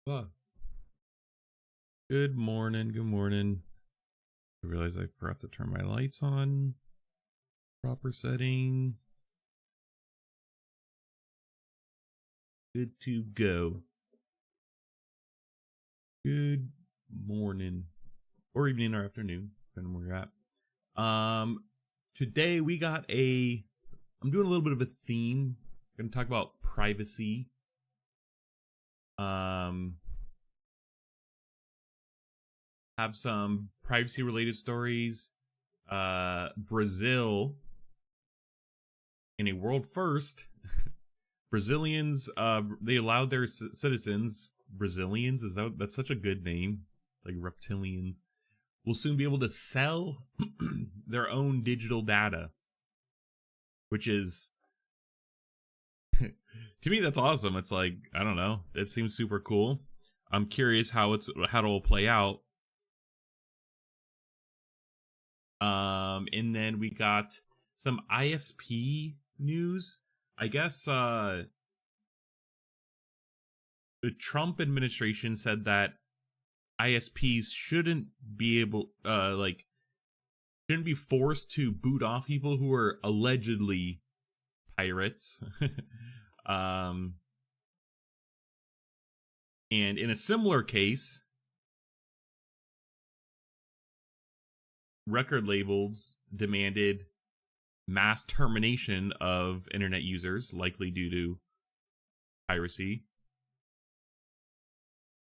Oh, good morning. Good morning. I realize I forgot to turn my lights on. Proper setting. Good to go. Good morning. Or evening or afternoon, depending on where you're at. Today we got I'm doing a little bit of a theme. I'm gonna talk about privacy. Have some privacy related stories. Brazil, in a world first, Brazilians, they allowed their citizens, Brazilians, that's such a good name, like reptilians, will soon be able to sell their own digital data, which is, to me, that's awesome. It's like, I don't know, it seems super cool. I'm curious how it'll play out. And then we got some ISP news. I guess the Trump administration said that ISPs shouldn't be shouldn't be forced to boot off people who are allegedly pirates. And in a similar case, record labels demanded mass termination of internet users, likely due to piracy.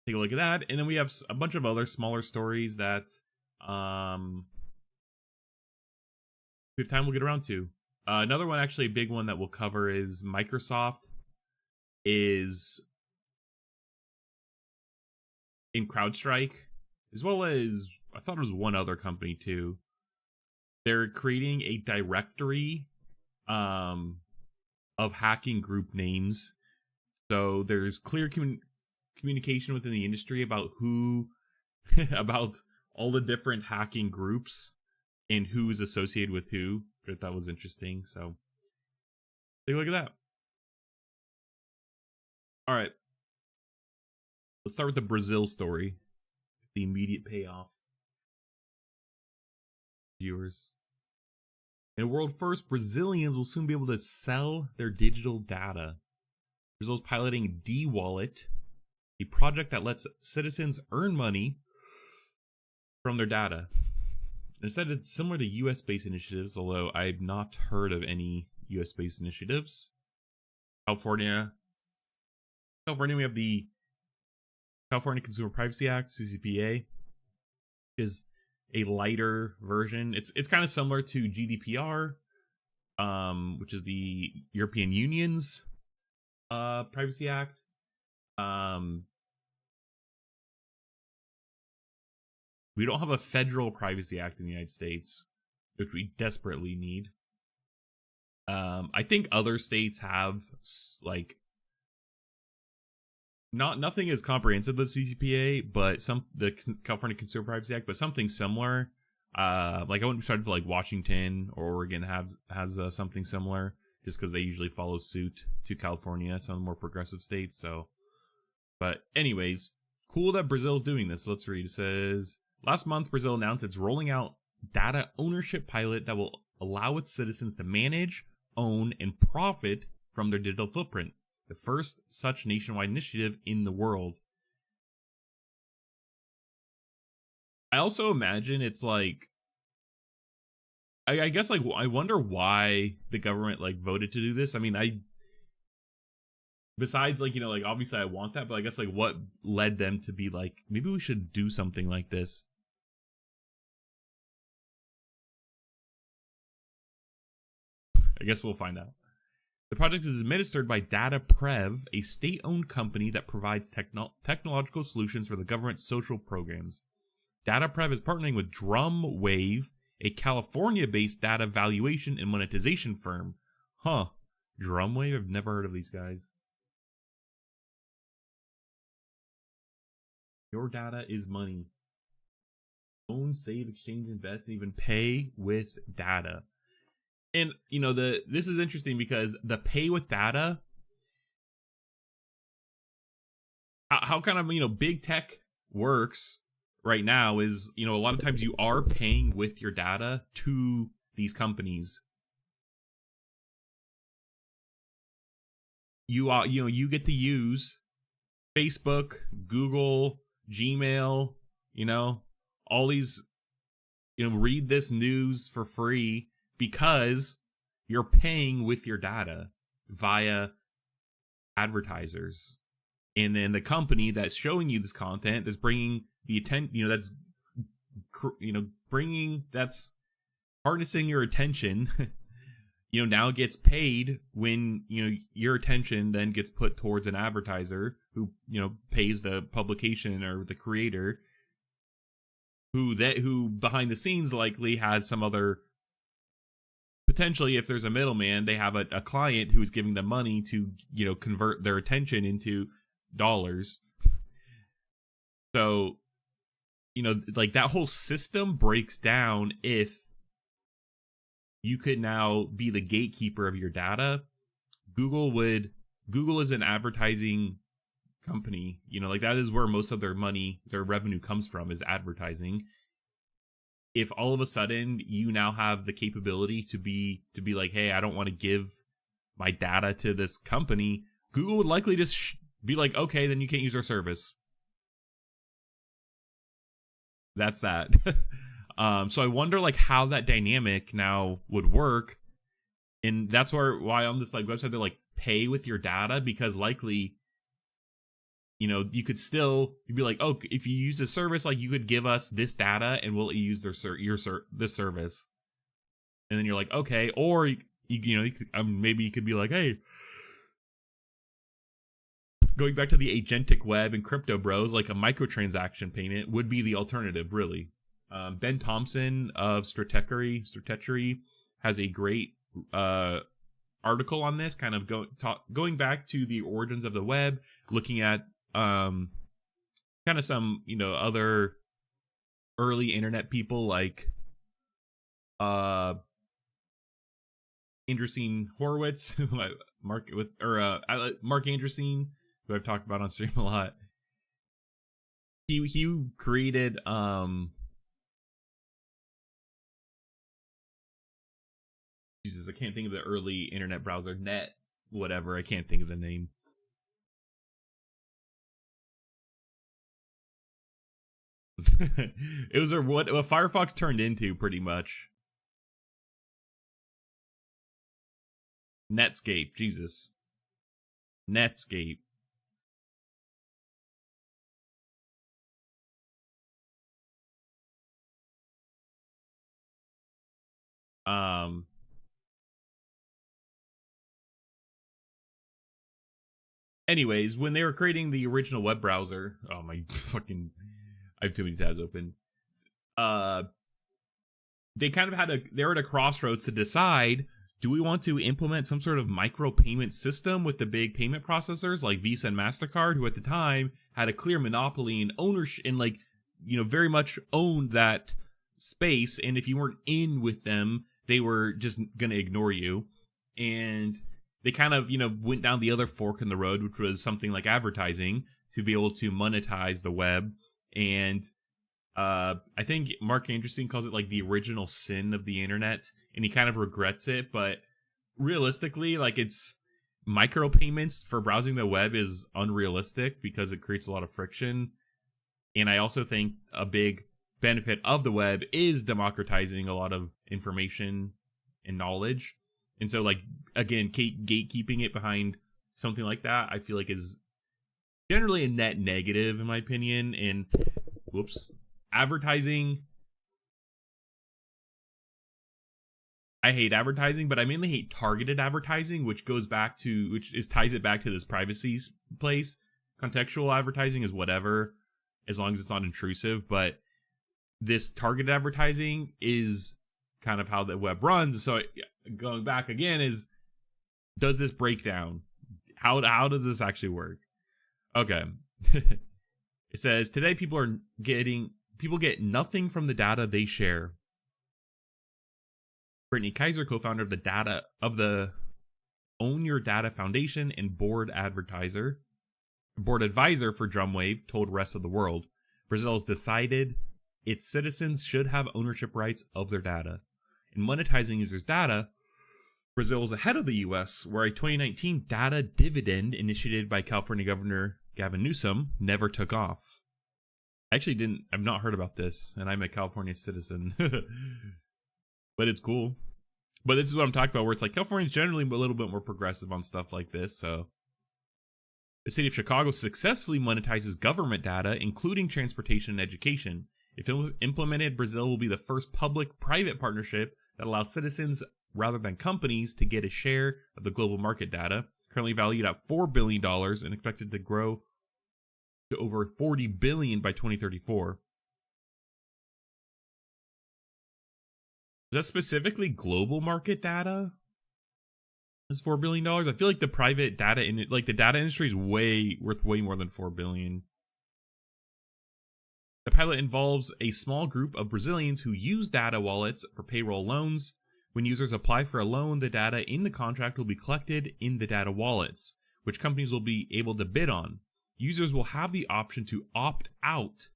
Take a look at that, and then we have a bunch of other smaller stories that if we have time, we'll get around to. Another one, actually a big one that we'll cover, is Microsoft is in CrowdStrike, as well as I thought it was one other company too. They're creating a directory of hacking group names, so there's clear communication within the industry about who about all the different hacking groups and who's associated with who. I thought that was interesting, so take a look at that. All right, let's start with the Brazil story, the immediate payoff. Viewers, in a world first, Brazilians will soon be able to sell their digital data. Brazil's piloting D-Wallet, a project that lets citizens earn money from their data. Instead, it's similar to US-based initiatives, although I've not heard of any US-based initiatives. California, we have the California Consumer Privacy Act, CCPA, which is a lighter version. It's kind of similar to GDPR, which is the European Union's Privacy Act. We don't have a federal Privacy Act in the United States, which we desperately need. I think other states have, like, nothing as comprehensive as CCPA, but the California Consumer Privacy Act, but something similar. Like I wouldn't be started for like Washington or Oregon has something similar, just because they usually follow suit to California, some more progressive states. So, but anyways, cool that Brazil's doing this. Let's read. It says, last month, Brazil announced it's rolling out data ownership pilot that will allow its citizens to manage, own, and profit from their digital footprint. The first such nationwide initiative in the world. I also imagine it's like, I guess, like, I wonder why the government like voted to do this. I mean, besides, like, you know, like, obviously I want that, but I guess, like, what led them to be like, maybe we should do something like this. I guess we'll find out. The project is administered by DataPrev, a state-owned company that provides technological solutions for the government's social programs. DataPrev is partnering with Drumwave, a California-based data valuation and monetization firm. Huh. Drumwave? I've never heard of these guys. Your data is money. Own, save, exchange, invest, and even pay with data. And, you know, this is interesting because the pay with data how kind of, big tech works right now is, a lot of times you are paying with your data to these companies. You get to use Facebook, Google, Gmail, all these, read this news for free because you're paying with your data via advertisers. And then the company that's showing you this content, that's bringing the attention, that's harnessing your attention, now gets paid when, your attention then gets put towards an advertiser who, pays the publication or the creator, who behind the scenes likely has some other, potentially, if there's a middleman, they have a client who's giving them money to, convert their attention into dollars. So, like that whole system breaks down if you could now be the gatekeeper of your data. Google is an advertising company, like that is where most of their money, their revenue comes from, is advertising. If all of a sudden you now have the capability to be like, hey, I don't want to give my data to this company, Google would likely just be like, okay, then you can't use our service. That's that. So I wonder like how that dynamic now would work. And that's why on this like website they're like pay with your data, because likely, you could still, you'd be like, oh, if you use a service, like you could give us this data and we'll use this service. And then you're like, okay, or you could, maybe you could be like, hey, going back to the agentic web and crypto bros, like a microtransaction payment would be the alternative, really. Ben Thompson of Stratechery has a great article on this, kind of going back to the origins of the web, looking at kind of some other early internet people like Andreessen Horowitz, Mark Andreessen, who I've talked about on stream a lot. He created Jesus, I can't think of the early internet browser, Net, whatever. I can't think of the name. It was what Firefox turned into, pretty much. Netscape, Jesus. Netscape. Anyways, when they were creating the original web browser, oh my fucking, I have too many tabs open. They kind of they were at a crossroads to decide, do we want to implement some sort of micropayment system with the big payment processors like Visa and MasterCard, who at the time had a clear monopoly and ownership and very much owned that space. And if you weren't in with them, they were just going to ignore you. And they kind of, went down the other fork in the road, which was something like advertising, to be able to monetize the web. And I think Mark Andreessen calls it like the original sin of the internet, and he kind of regrets it. But realistically, like, it's micropayments for browsing the web is unrealistic because it creates a lot of friction. And I also think a big benefit of the web is democratizing a lot of information and knowledge. And so, like, again, gatekeeping it behind something like that, I feel like is generally a net negative, in my opinion. And, advertising. I hate advertising, but I mainly hate targeted advertising, which ties it back to this privacy place. Contextual advertising is whatever, as long as it's not intrusive. But this targeted advertising is kind of how the web runs. So going back again does this break down? How does this actually work? Okay. It says, today people get nothing from the data they share. Brittany Kaiser, co-founder of the Own Your Data Foundation and board advisor board advisor for Drumwave told Rest of the World, Brazil has decided its citizens should have ownership rights of their data. In monetizing users' data, Brazil is ahead of the US, where a 2019 data dividend initiated by California Governor Gavin Newsom never took off. I've not heard about this, and I'm a California citizen. But it's cool. But this is what I'm talking about, where it's like California's generally a little bit more progressive on stuff like this, so. The city of Chicago successfully monetizes government data, including transportation and education. If implemented, Brazil will be the first public-private partnership that allows citizens, rather than companies, to get a share of the global market data, currently valued at $4 billion and expected to grow to over $40 billion by 2034. Is that specifically global market data? Is $4 billion? I feel like the private data the data industry is worth way more than $4 billion. The pilot involves a small group of Brazilians who use data wallets for payroll loans. When users apply for a loan, the data in the contract will be collected in the data wallets, which companies will be able to bid on. Users will have the option to opt out.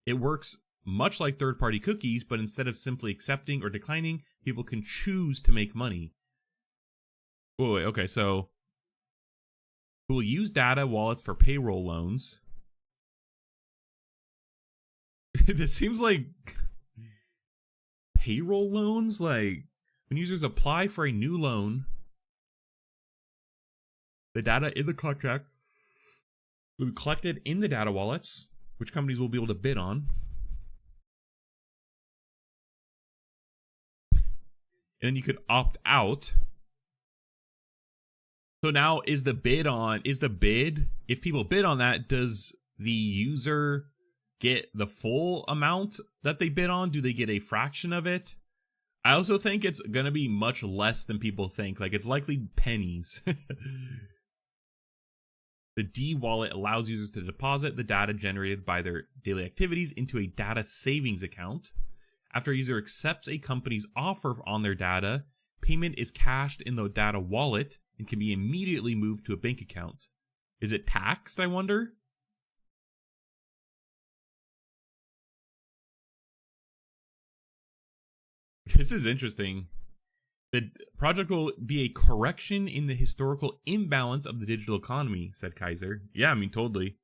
It works much like third-party cookies, but instead of simply accepting or declining, people can choose to make money. Wait, okay, so we'll use data wallets for payroll loans. This seems like payroll loans, like when users apply for a new loan, the data in the contract will be collected in the data wallets, which companies will be able to bid on. And then you could opt out. So now if people bid on that, does the user get the full amount that they bid on? Do they get a fraction of it? I also think it's going to be much less than people think. Like, it's likely pennies. The D wallet allows users to deposit the data generated by their daily activities into a data savings account. After a user accepts a company's offer on their data, payment is cashed in the data wallet and can be immediately moved to a bank account. Is it taxed, I wonder? This is interesting. The project will be a correction in the historical imbalance of the digital economy, said Kaiser. Yeah, I mean, totally.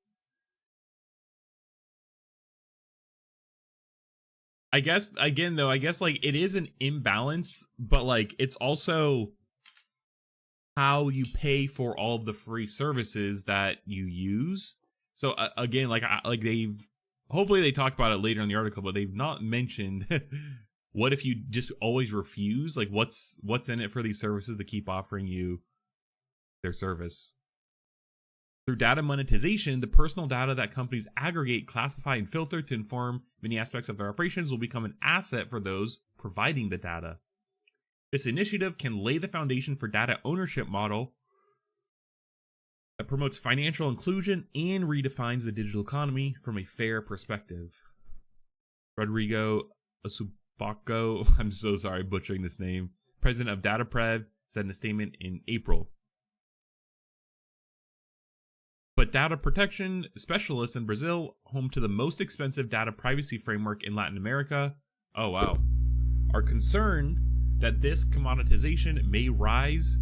I guess, again, though, like, it is an imbalance, but, like, it's also how you pay for all of the free services that you use. So, again, hopefully they talk about it later in the article, but they've not mentioned what if you just always refuse? Like, what's in it for these services to keep offering you their service? Through data monetization, the personal data that companies aggregate, classify, and filter to inform many aspects of their operations will become an asset for those providing the data. This initiative can lay the foundation for data ownership model that promotes financial inclusion and redefines the digital economy from a fair perspective. Rodrigo Asubako, I'm so sorry butchering this name, president of DataPrev, said in a statement in April. But data protection specialists in Brazil, home to the most expensive data privacy framework in Latin America, are concerned that this commoditization may raise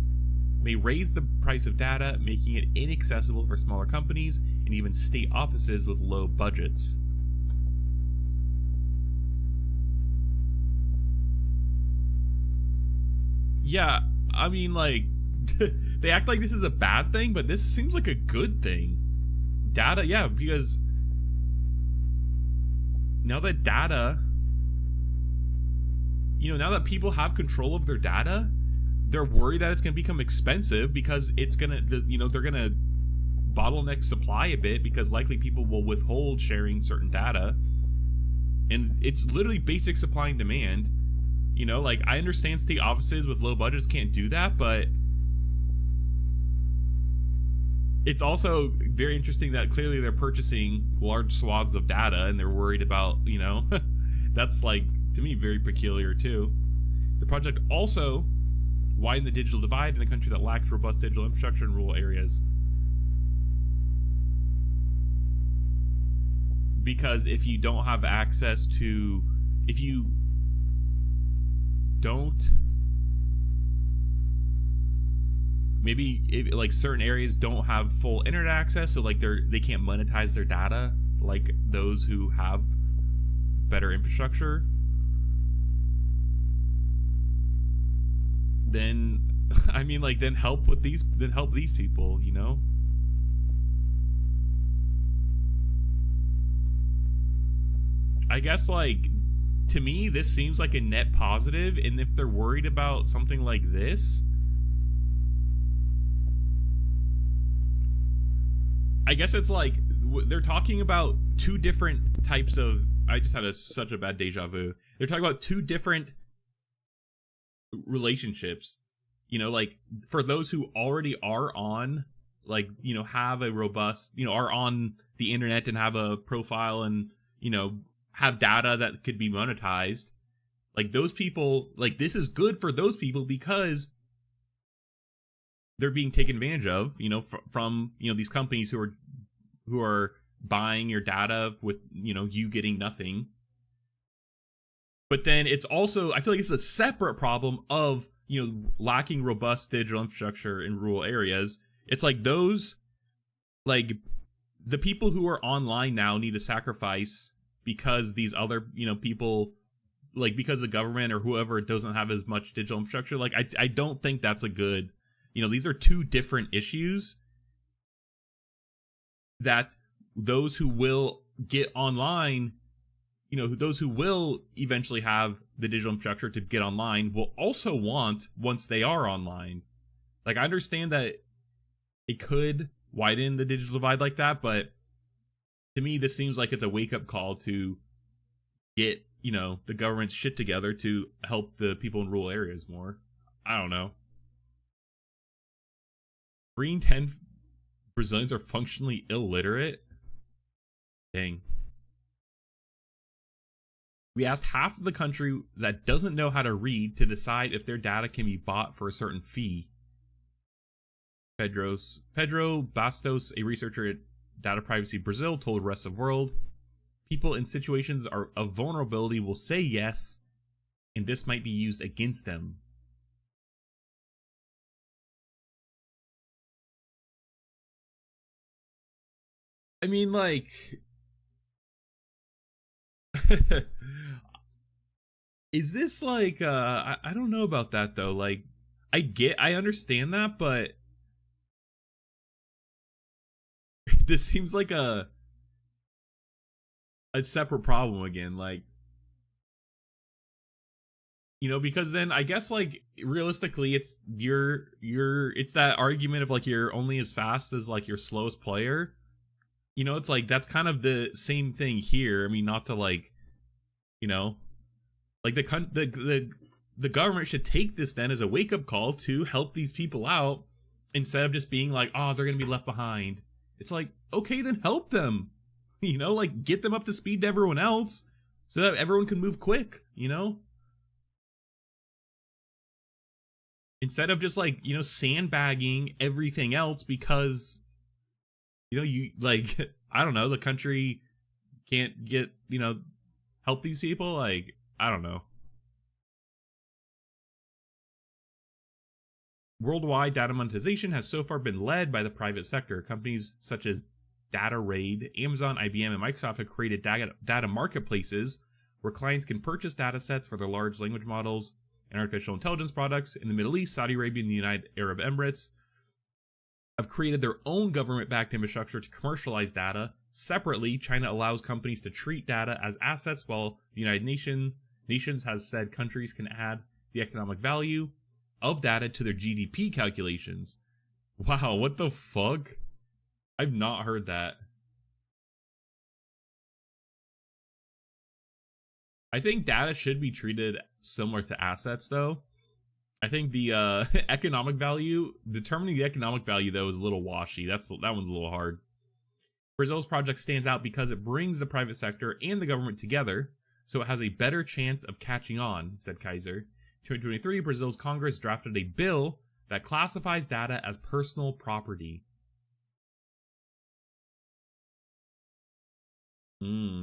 the price of data, making it inaccessible for smaller companies and even state offices with low budgets. Yeah, I mean, like, they act like this is a bad thing, but this seems like a good thing. Data, yeah, because now that now that people have control of their data, they're worried that it's going to become expensive because it's going to, they're going to bottleneck supply a bit because likely people will withhold sharing certain data. And it's literally basic supply and demand. Like, I understand state offices with low budgets can't do that, but it's also very interesting that clearly they're purchasing large swaths of data and they're worried about, that's, like, to me, very peculiar too. The project also widened the digital divide in a country that lacks robust digital infrastructure in rural areas. because if you don't have access to, if you don't, maybe like certain areas don't have full internet access, so like they can't monetize their data like those who have better infrastructure, then I mean, like, then help these people, you know? I guess, like, to me, this seems like a net positive, and if they're worried about something like this, I guess it's like, they're talking about two different types of, I just had such a bad deja vu. They're talking about two different relationships, you know, like, for those who already are on, like, you know, have a robust, you know, are on the internet and have a profile and, you know, have data that could be monetized, like, those people, like, this is good for those people because they're being taken advantage of, you know, from, you know, these companies who are buying your data with, you know, you getting nothing. But then it's also, I feel like it's a separate problem of, you know, lacking robust digital infrastructure in rural areas. It's like those, like, the people who are online now need to sacrifice because these other, you know, people, like, because the government or whoever doesn't have as much digital infrastructure. Like, I don't think that's a good, you know, these are two different issues that those who will get online, you know, those who will eventually have the digital infrastructure to get online will also want once they are online. Like, I understand that it could widen the digital divide like that, but to me, this seems like it's a wake-up call to get, you know, the government's shit together to help the people in rural areas more. I don't know. 3 in 10 Brazilians are functionally illiterate. Dang. We asked half of the country that doesn't know how to read to decide if their data can be bought for a certain fee. Pedro Bastos, a researcher at Data Privacy Brazil, told Rest of World, people in situations of vulnerability will say yes, and this might be used against them. I mean, like, is this like, I don't know about that though. Like, I understand that, but this seems like a separate problem again. Like, you know, because then I guess, like, realistically, it's it's that argument of, like, you're only as fast as, like, your slowest player. You know, it's like, that's kind of the same thing here. I mean, not to, like, you know, like, the government should take this then as a wake-up call to help these people out instead of just being like, oh, they're gonna be left behind. It's like, okay, then help them, you know, like, get them up to speed to everyone else so that everyone can move quick, you know, instead of just, like, you know, sandbagging everything else because, you know, you, like, I don't know, the country can't get, you know, help these people. Like, I don't know. Worldwide data monetization has so far been led by the private sector. Companies such as DataRaid, Amazon, IBM, and Microsoft have created data marketplaces where clients can purchase data sets for their large language models and artificial intelligence products. In the Middle East, Saudi Arabia and the United Arab Emirates have created their own government-backed infrastructure to commercialize data. Separately, China allows companies to treat data as assets, while the United Nations has said countries can add the economic value of data to their GDP calculations. Wow, what the fuck? I've not heard that. I think data should be treated similar to assets, though. I think the economic value, determining the economic value, though, is a little washy. That one's a little hard. Brazil's project stands out because it brings the private sector and the government together, so it has a better chance of catching on, said Kaiser. In 2023, Brazil's Congress drafted a bill that classifies data as personal property.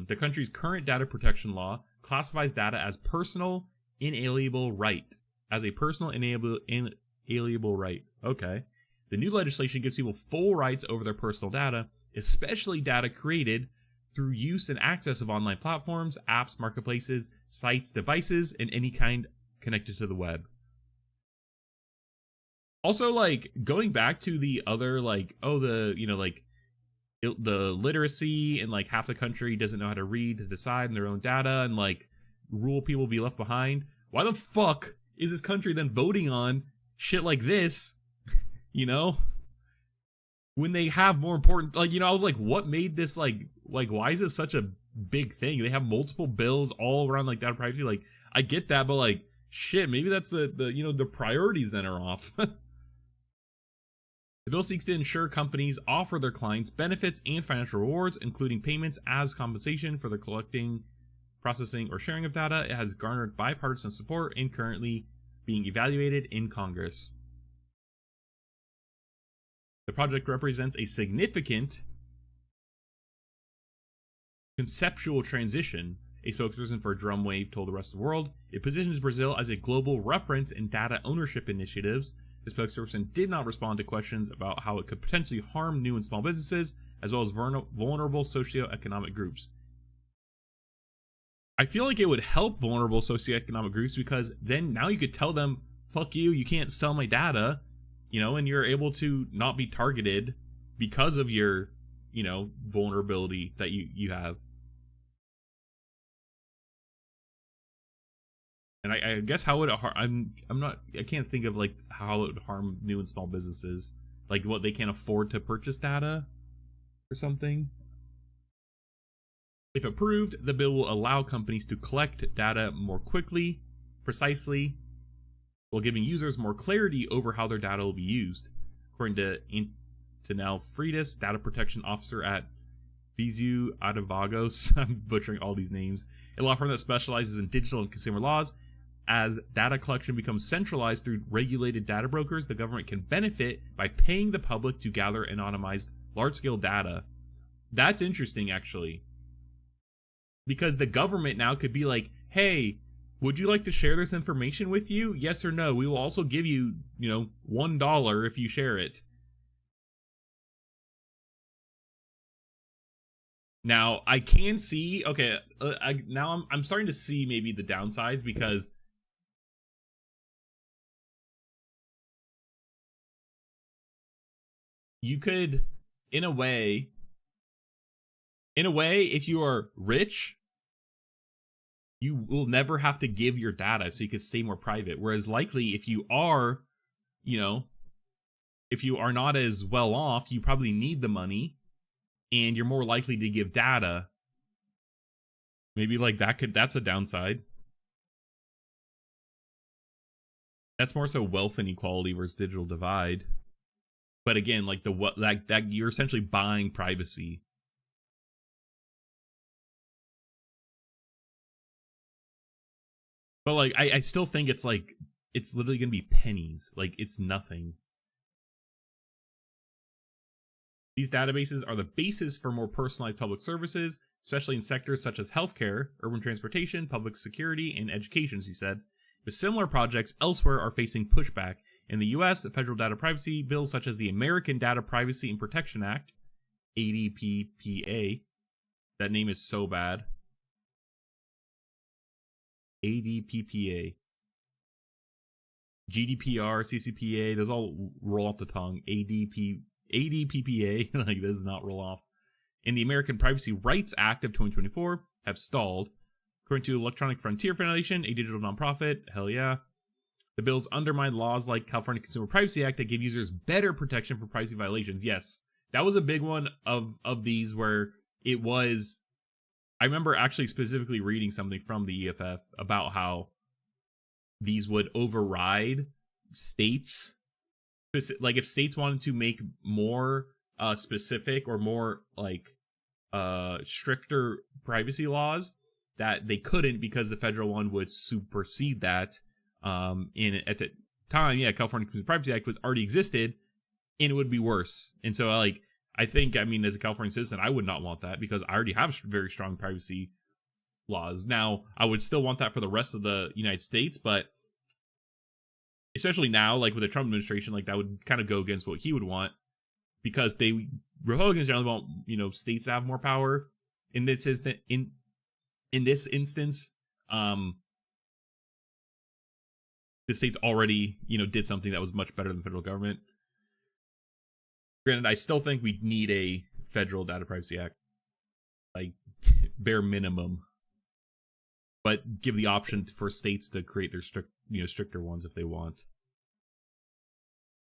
The country's current data protection law classifies data as personal inalienable right. As a personal inalienable right. Okay. The new legislation gives people full rights over their personal data, especially data created through use and access of online platforms, apps, marketplaces, sites, devices, and any kind connected to the web. Also, like, going back to the other, like, the literacy and, like, half the country doesn't know how to read to decide in their own data, and, like, rural people be left behind. Why the fuck is this country then voting on shit like this, when they have more important, like, I was like, what made this, like, why is this such a big thing? They have multiple bills all around, like, data privacy. Like, I get that, but, like, shit, maybe that's the priorities then are off. The bill seeks to ensure companies offer their clients benefits and financial rewards, including payments as compensation for the collecting, processing, or sharing of data. It has garnered bipartisan support and currently being evaluated in Congress. The project represents a significant conceptual transition, a spokesperson for Drumwave told the rest of the world. It positions Brazil as a global reference in data ownership initiatives. The spokesperson did not respond to questions about how it could potentially harm new and small businesses, as well as vulnerable socioeconomic groups. I feel like it would help vulnerable socioeconomic groups because then now you could tell them, fuck you, you can't sell my data, and you're able to not be targeted because of your, vulnerability that you have. And I guess how would it harm? I can't think of like how it would harm new and small businesses, like what they can't afford to purchase data or something. If approved, the bill will allow companies to collect data more quickly, precisely, while giving users more clarity over how their data will be used. According to Antonel Freitas, data protection officer at Vizu Advogados, I'm butchering all these names, a law firm that specializes in digital and consumer laws. As data collection becomes centralized through regulated data brokers, the government can benefit by paying the public to gather anonymized large-scale data. That's interesting, actually. Because the government now could be like, hey, would you like to share this information with you? Yes or no? We will also give you, $1 if you share it. Now, I can see, okay, now I'm starting to see maybe the downsides because you could, in a way, if you are rich, you will never have to give your data, so you could stay more private. Whereas likely, if you are, if you are not as well off, you probably need the money, and you're more likely to give data. Maybe like that's a downside. That's more so wealth inequality versus digital divide. But again, like that you're essentially buying privacy. But like I still think it's like it's literally gonna be pennies. Like it's nothing. These databases are the basis for more personalized public services, especially in sectors such as healthcare, urban transportation, public security, and education, he said. But similar projects elsewhere are facing pushback. In the US, federal data privacy bills such as the American Data Privacy and Protection Act, ADPPA, that name is so bad. ADPPA. GDPR, CCPA, those all roll off the tongue. ADPPA, like this does not roll off. In the American Privacy Rights Act of 2024 have stalled. According to Electronic Frontier Foundation, a digital nonprofit, hell yeah. The bills undermine laws like California Consumer Privacy Act that give users better protection for privacy violations. Yes, that was a big one of these where it was. I remember actually specifically reading something from the EFF about how these would override states. Like if states wanted to make more specific or more like stricter privacy laws, that they couldn't because the federal one would supersede that. At the time, California Consumer Privacy Act was already existed, and it would be worse. And so, like, I think, I mean, as a California citizen, I would not want that because I already have very strong privacy laws. Now, I would still want that for the rest of the United States, but especially now, like with the Trump administration, like that would kind of go against what he would want because Republicans generally want, you know, states to have more power. In this instance, the states already, you know, did something that was much better than the federal government. Granted, I still think we need a federal data privacy act, like bare minimum, but give the option for states to create their stricter ones if they want.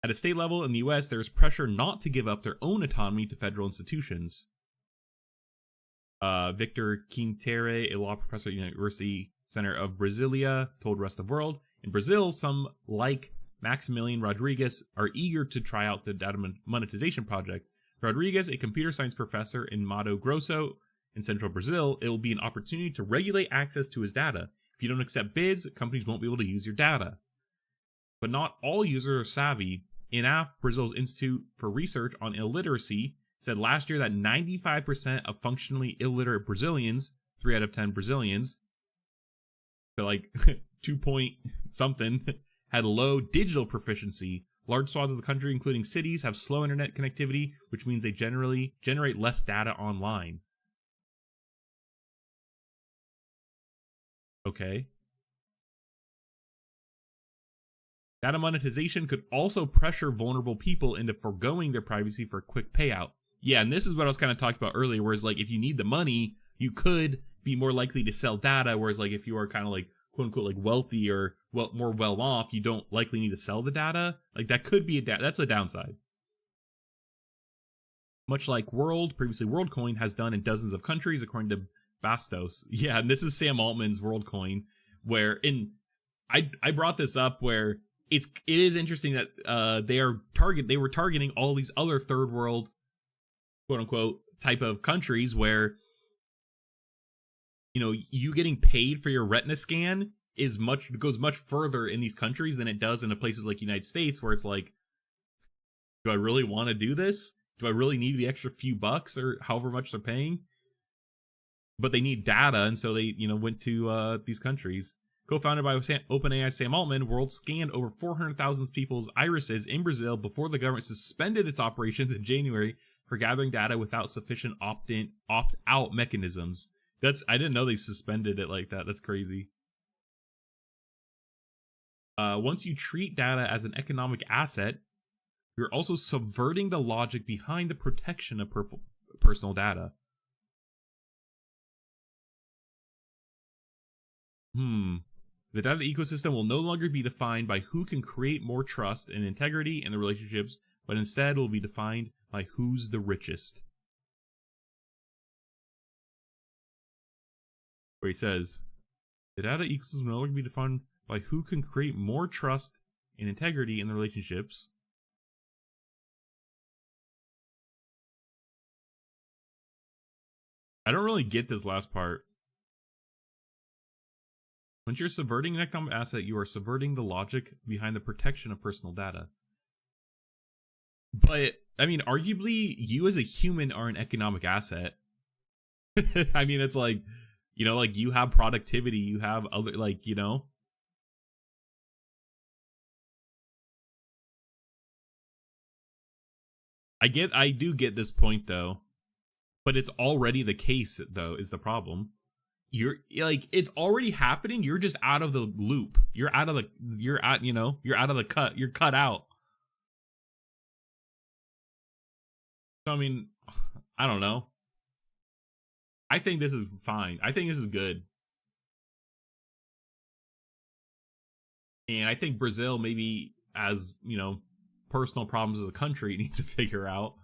At a state level in the U.S., there is pressure not to give up their own autonomy to federal institutions. Victor Quintere, a law professor at the University Center of Brasilia, told Rest of World, in Brazil, some, like Maximilian Rodrigues, are eager to try out the data monetization project. Rodrigues, a computer science professor in Mato Grosso in central Brazil, it will be an opportunity to regulate access to his data. If you don't accept bids, companies won't be able to use your data. But not all users are savvy. INAF, Brazil's Institute for Research on Illiteracy, said last year that 95% of functionally illiterate Brazilians, 3 out of 10 Brazilians, so like 2 point something, had low digital proficiency. Large swaths of the country, including cities, have slow internet connectivity, which means they generally generate less data online. Okay. Data monetization could also pressure vulnerable people into foregoing their privacy for a quick payout. Yeah, and this is what I was kind of talking about earlier, whereas like if you need the money, you could be more likely to sell data, whereas like if you are kind of like quote unquote like wealthy or more well off, you don't likely need to sell the data. Like that could be that's a downside. Much like previously WorldCoin has done in dozens of countries, according to Bastos. Yeah, and this is Sam Altman's WorldCoin, where I brought this up where it is interesting that they were targeting all these other third world quote unquote type of countries where, you know, you getting paid for your retina scan goes much further in these countries than it does in places like United States, where it's like, do I really want to do this? Do I really need the extra few bucks or however much they're paying? But they need data, and so they, you know, went to these countries. Co-founded by OpenAI Sam Altman, World scanned over 400,000 people's irises in Brazil before the government suspended its operations in January for gathering data without sufficient opt-in, opt-out mechanisms. I didn't know they suspended it like that. That's crazy. Once you treat data as an economic asset, you're also subverting the logic behind the protection of personal data. The data ecosystem will no longer be defined by who can create more trust and integrity in the relationships, but instead will be defined by who's the richest. Where he says, the data ecosystem will no longer be defined by who can create more trust and integrity in the relationships. I don't really get this last part. Once you're subverting an economic asset, you are subverting the logic behind the protection of personal data. But, I mean, arguably, you as a human are an economic asset. I mean, it's like, you know, like, you have productivity, you have other, like, you know. I do get this point, though. But it's already the case, though, is the problem. You're like, it's already happening. You're just out of the loop. You're out of the cut. You're cut out. So, I mean, I don't know. I think this is fine. I think this is good. And I think Brazil maybe, as, you know, personal problems as a country, needs to figure out.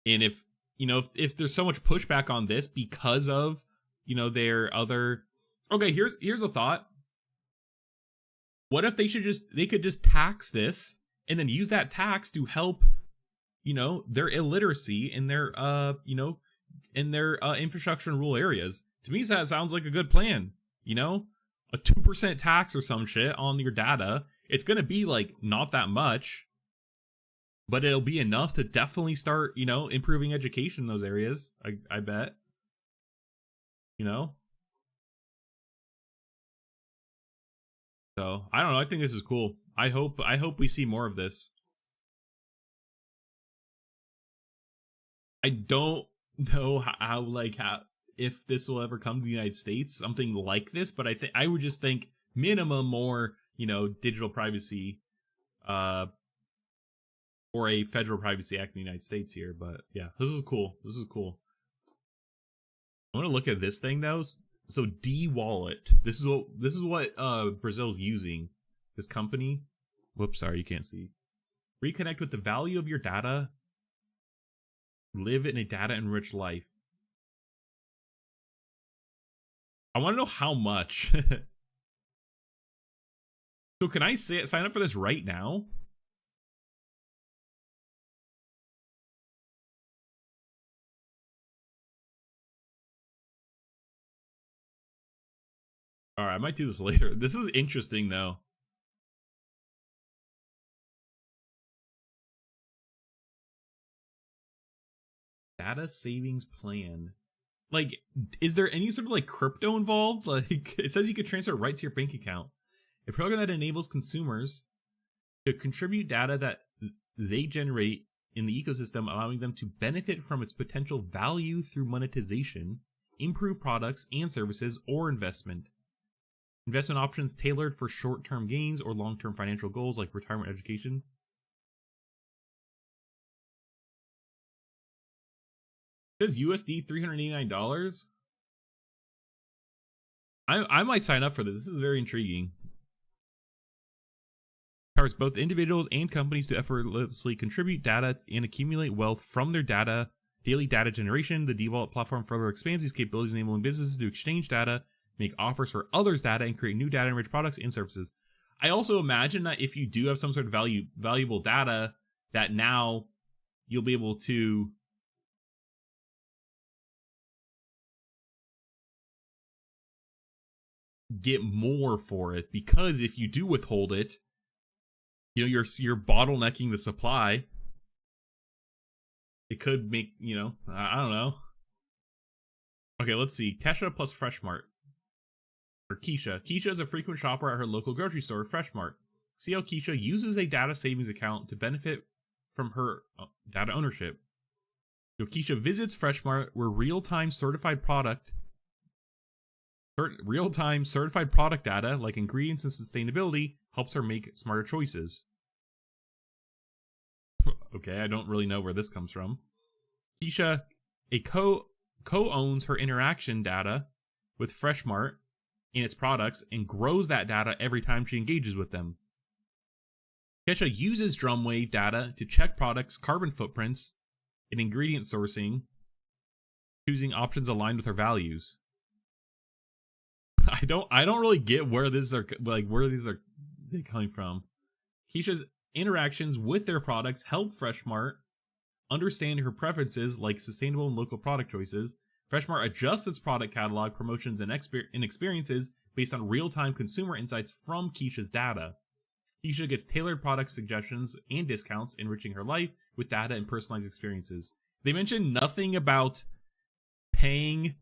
And if, you know, if there's so much pushback on this because of, you know, their other... Okay, here's a thought. What if they could just tax this and then use that tax to help, you know, their illiteracy in their, you know, in their infrastructure in rural areas? To me, that sounds like a good plan. You know, a 2% tax or some shit on your data. It's gonna be like not that much. but it'll be enough to definitely start, you know, improving education in those areas. I bet. You know? So, I don't know. I think this is cool. I hope we see more of this. I don't know how if this will ever come to the United States, something like this, but I would just think minimum more, you know, digital privacy, or a federal privacy act in the United States here. But yeah, this is cool. This is cool. I want to look at this thing though. So D-Wallet. This is what Brazil's using. This company. Whoops, sorry, you can't see. Reconnect with the value of your data. Live in a data-enriched life. I want to know how much. So can I sign up for this right now? Alright, I might do this later. This is interesting though. Data savings plan. Like, is there any sort of like crypto involved? Like, it says you could transfer it right to your bank account. A program that enables consumers to contribute data that they generate in the ecosystem, allowing them to benefit from its potential value through monetization, improve products and services, or investment. Investment options tailored for short-term gains or long-term financial goals like retirement education. It says USD $389. I might sign up for this. This is very intriguing. Empowers both individuals and companies to effortlessly contribute data and accumulate wealth from their daily data generation. The D-Wallet platform further expands these capabilities, enabling businesses to exchange data, make offers for others' data, and create new data-enriched products and services. I also imagine that if you do have some sort of valuable data, that now you'll be able to get more for it, because if you do withhold it, you know, you're bottlenecking the supply. It could make, you know, I don't know. Okay, let's see. Kesha plus Freshmart. Or Keisha. Keisha is a frequent shopper at her local grocery store, Freshmart. See how Keisha uses a data savings account to benefit from her data ownership. So Keisha visits Freshmart, where real-time certified product data like ingredients and sustainability helps her make smarter choices. Okay, I don't really know where this comes from. Keisha co-owns her interaction data with Freshmart and its products and grows that data every time she engages with them. Kesha uses Drumwave data to check products' carbon footprints and ingredient sourcing, choosing options aligned with her values. I don't really get where these are coming from. Keisha's interactions with their products help Freshmart understand her preferences, like sustainable and local product choices. Freshmart adjusts its product catalog, promotions, and experiences based on real-time consumer insights from Keisha's data. Keisha gets tailored product suggestions and discounts, enriching her life with data and personalized experiences. They mention nothing about paying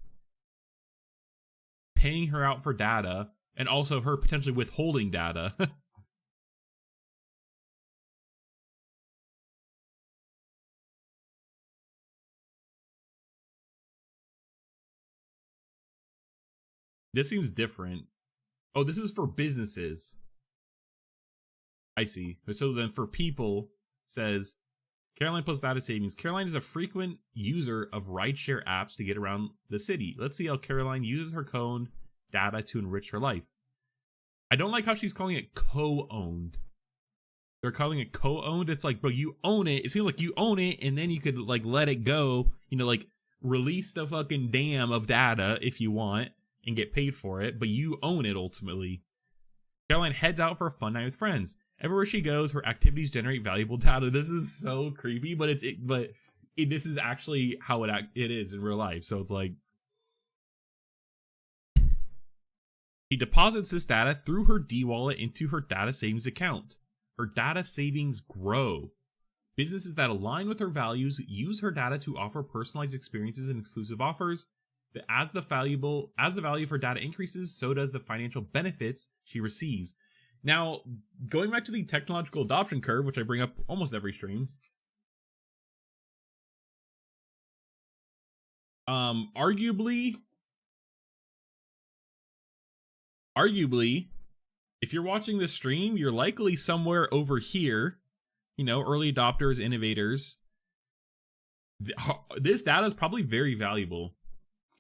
her out for data, and also her potentially withholding data. This seems different. Oh, this is for businesses. I see. So then for people, says Caroline plus data savings. Caroline is a frequent user of rideshare apps to get around the city. Let's see how Caroline uses her co-owned data to enrich her life. I don't like how she's calling it co-owned. They're calling it co-owned. It's like, bro, you own it. It seems like you own it, and then you could like let it go. You know, like release the fucking dam of data if you want and get paid for it, but you own it ultimately. Caroline heads out for a fun night with friends. Everywhere she goes, her activities generate valuable data. This is so creepy, but this is actually how it is in real life. So it's like she deposits this data through her D-Wallet into her data savings account. Her data savings grow. Businesses that align with her values use her data to offer personalized experiences and exclusive offers. As the value of her data increases, so does the financial benefits she receives. Now, going back to the technological adoption curve, which I bring up almost every stream, arguably, if you're watching this stream, you're likely somewhere over here, you know, early adopters, innovators. This data is probably very valuable.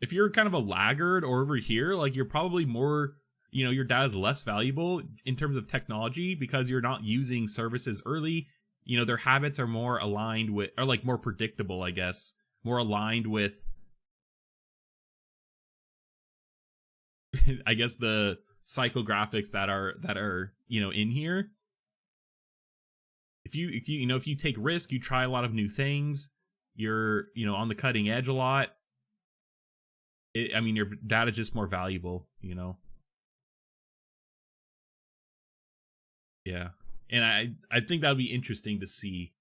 If you're kind of a laggard or over here, like, you're probably more, you know, your data is less valuable in terms of technology because you're not using services early. You know, their habits are more aligned with, or like more predictable, I guess, more aligned with, I guess, the psychographics that are, you know, in here. If you take risk, you try a lot of new things, you're, you know, on the cutting edge a lot. I mean, your data is just more valuable, you know? Yeah. And I think that would be interesting to see.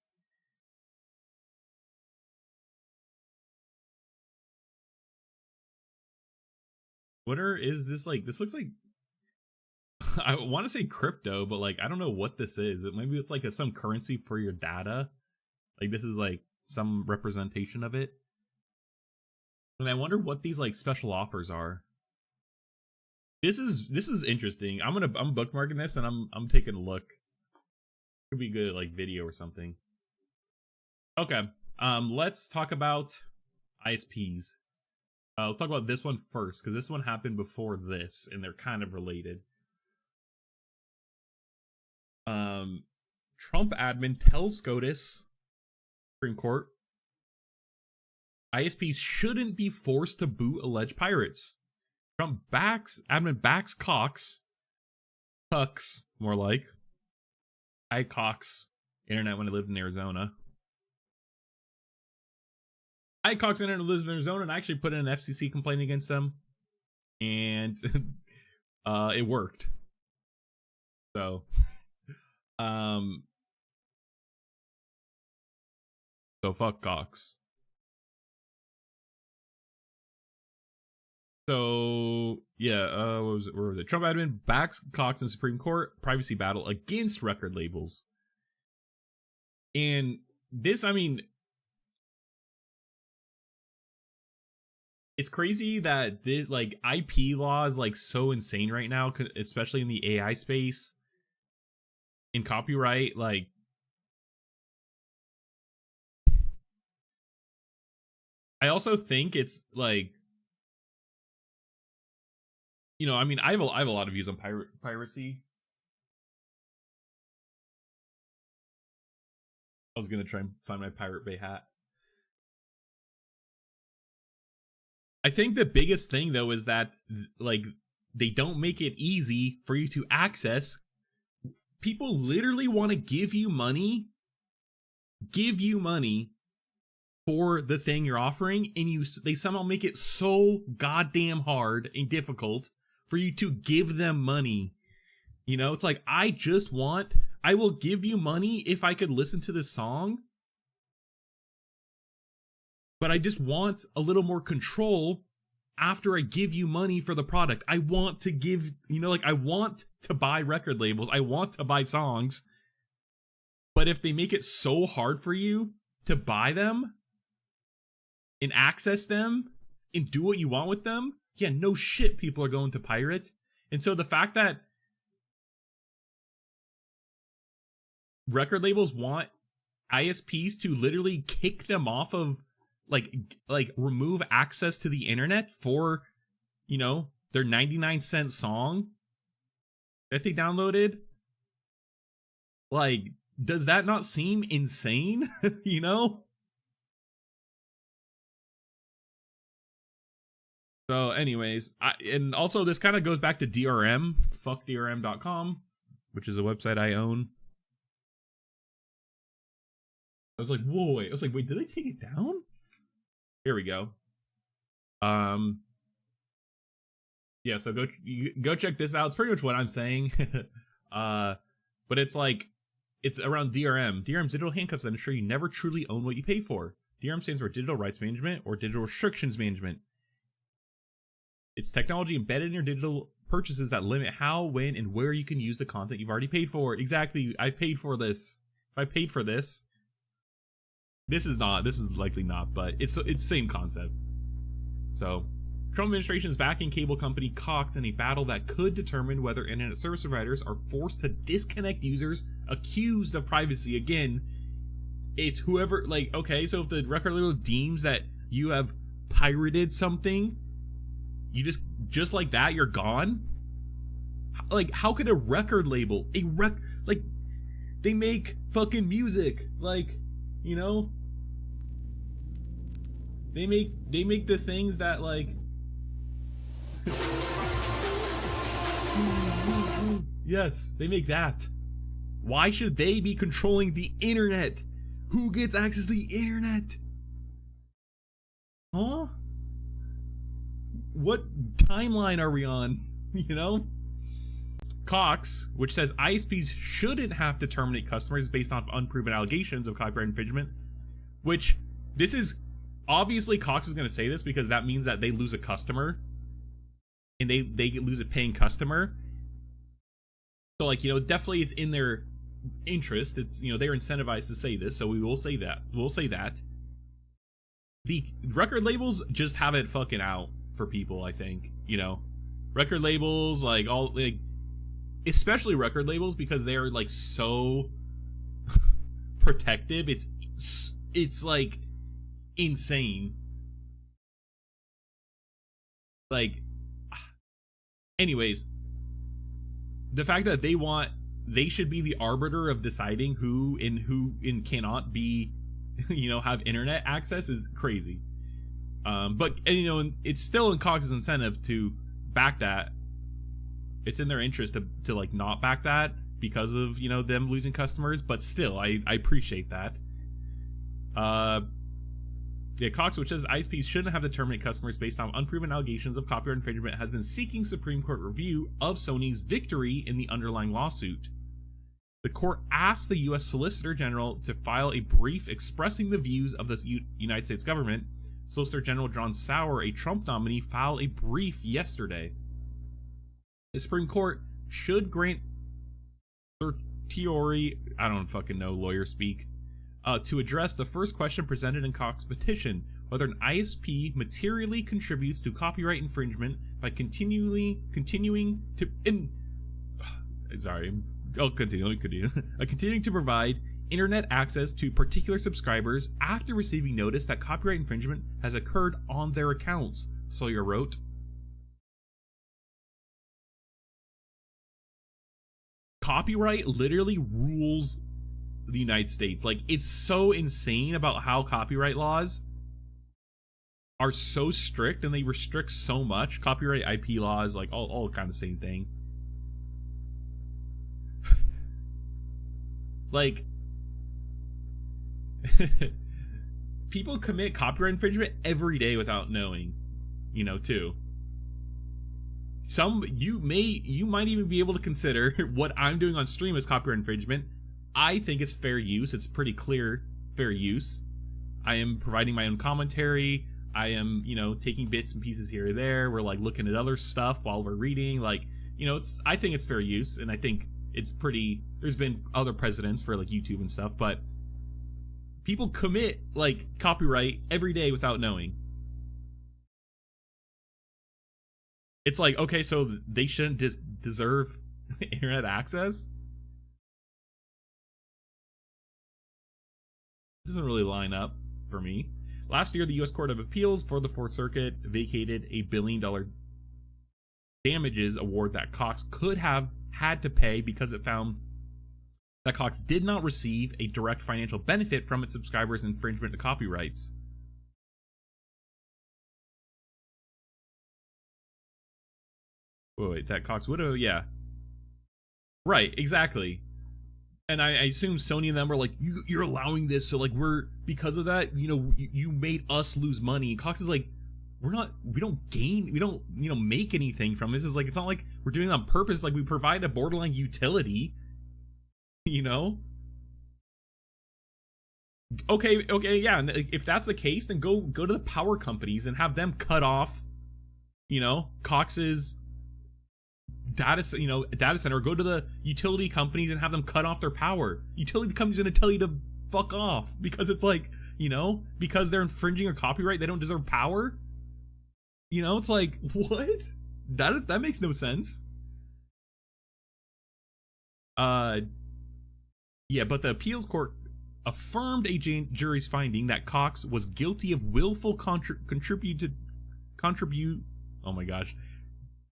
Is this like, this looks like, I want to say crypto, but like, I don't know what this is. Maybe it's like some currency for your data. Like, this is like some representation of it. And I wonder what these like special offers are. This is interesting. I'm bookmarking this and I'm taking a look. Could be good like video or something. Okay. Let's talk about ISPs. Let's talk about this one first, because this one happened before this, and they're kind of related. Trump admin tells SCOTUS, Supreme Court, ISPs shouldn't be forced to boot alleged pirates. Trump admin backs Cox, more like. I had Cox internet when I lived in Arizona. I had Cox internet when I lived in Arizona, and I actually put in an FCC complaint against them, and it worked. So, so fuck Cox. So yeah, where was it? Trump admin backs Cox in Supreme Court privacy battle against record labels. And this, I mean, it's crazy that this, like, IP law is like so insane right now, especially in the AI space. In copyright, like, I also think it's like, you know, I mean, I have a lot of views on piracy. I was gonna try and find my Pirate Bay hat. I think the biggest thing though is that, like, they don't make it easy for you to access. People literally want to give you money for the thing you're offering, and they somehow make it so goddamn hard and difficult for you to give them money. You know, it's like, I will give you money if I could listen to this song, but I just want a little more control after I give you money for the product. I want to give, you know, like, I want to buy record labels, I want to buy songs, but if they make it so hard for you to buy them and access them and do what you want with them, yeah, no shit, people are going to pirate. And so the fact that record labels want ISPs to literally kick them off of, like remove access to the internet for, you know, their 99-cent song that they downloaded, like, does that not seem insane? You know? So anyways, and also this kind of goes back to DRM, fuckdrm.com, which is a website I own. I was like, whoa, wait. I was like, wait, did they take it down? Here we go. Yeah, so go check this out. It's pretty much what I'm saying. But it's like, it's around DRM. DRM's digital handcuffs that ensure you never truly own what you pay for. DRM stands for Digital Rights Management or Digital Restrictions Management. It's technology embedded in your digital purchases that limit how, when, and where you can use the content you've already paid for. Exactly, I paid for this. If I paid for this, this is likely not, but it's same concept. So, Trump administration is backing cable company Cox in a battle that could determine whether internet service providers are forced to disconnect users accused of privacy. Again, it's whoever, like, okay, so if the record label deems that you have pirated something, you just like that, you're gone? Like, how could a record label, like, they make fucking music, like, you know? They make the things that, like, yes, they make that. Why should they be controlling the internet? Who gets access to the internet? Huh? What timeline are we on? You know? Cox, which says ISPs shouldn't have to terminate customers based on unproven allegations of copyright infringement, which this is obviously Cox is going to say this because that means that they lose a customer and they lose a paying customer. So, like, you know, definitely it's in their interest. It's, you know, they're incentivized to say this, so we will say that. We'll say that. The record labels just have it fucking out for people, I think, you know. Record labels, like, all, like, especially record labels, because they are, like, so protective. It's like insane. Like, anyways, the fact that they should be the arbiter of deciding who cannot be, you know, have internet access is crazy. But, and, you know, it's still in Cox's incentive to back that. It's in their interest to like not back that because of, you know, them losing customers, but still, I appreciate that. Yeah, Cox, which says ISPs shouldn't have to terminate customers based on unproven allegations of copyright infringement, has been seeking Supreme Court review of Sony's victory in the underlying lawsuit. The court asked the U.S. Solicitor General to file a brief expressing the views of the United States government. Solicitor General John Sauer, a Trump nominee, filed a brief yesterday. The Supreme Court should grant certiorari, I don't fucking know lawyer speak, to address the first question presented in Cox's petition, whether an ISP materially contributes to copyright infringement by continuing to provide internet access to particular subscribers after receiving notice that copyright infringement has occurred on their accounts, Sawyer wrote. Copyright literally rules the United States. Like, it's so insane about how copyright laws are so strict and they restrict so much. Copyright, IP laws, like all kind of same thing. Like, people commit copyright infringement every day without knowing, you know, too. You might even be able to consider what I'm doing on stream as copyright infringement. I think it's fair use. It's pretty clear fair use. I am providing my own commentary. I am, you know, taking bits and pieces here or there. We're like looking at other stuff while we're reading. Like, you know, I think it's fair use, and I think it's pretty. There's been other precedents for like YouTube and stuff, but people commit like copyright every day without knowing. It's like, okay, so they shouldn't deserve internet access? Doesn't really line up for me. Last year, the U.S. Court of Appeals for the Fourth Circuit vacated a $1 billion damages award that Cox could have had to pay because it found that Cox did not receive a direct financial benefit from its subscribers' infringement of copyrights. Wait, that Cox would have, yeah. Right, exactly. And I assume Sony and them were like, you're allowing this, so like because of that, you know, you made us lose money. And Cox is like, we don't gain, we don't, you know, make anything from this. It's like, it's not like we're doing it on purpose. Like, we provide a borderline utility, you know? Okay, yeah. And if that's the case, then go to the power companies and have them cut off, Cox's data center. Go to the utility companies and have them cut off their power. Utility companies are gonna tell you to fuck off because it's like, because they're infringing a copyright, they don't deserve power. It's like, what? That makes no sense. Yeah, but the appeals court affirmed a jury's finding that Cox was guilty of willful contribute. Oh my gosh,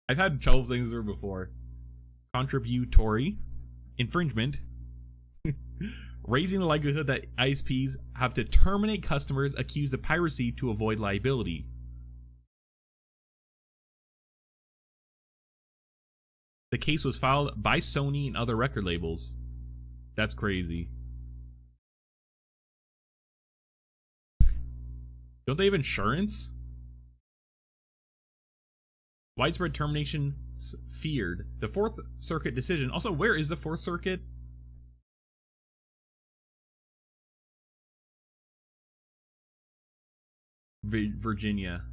I've had trouble saying this word before. Contributory infringement, raising the likelihood that ISPs have to terminate customers accused of piracy to avoid liability. The case was filed by Sony and other record labels. That's crazy. Don't they have insurance? Widespread termination feared. The Fourth Circuit decision. Also, where is the Fourth Circuit? Virginia.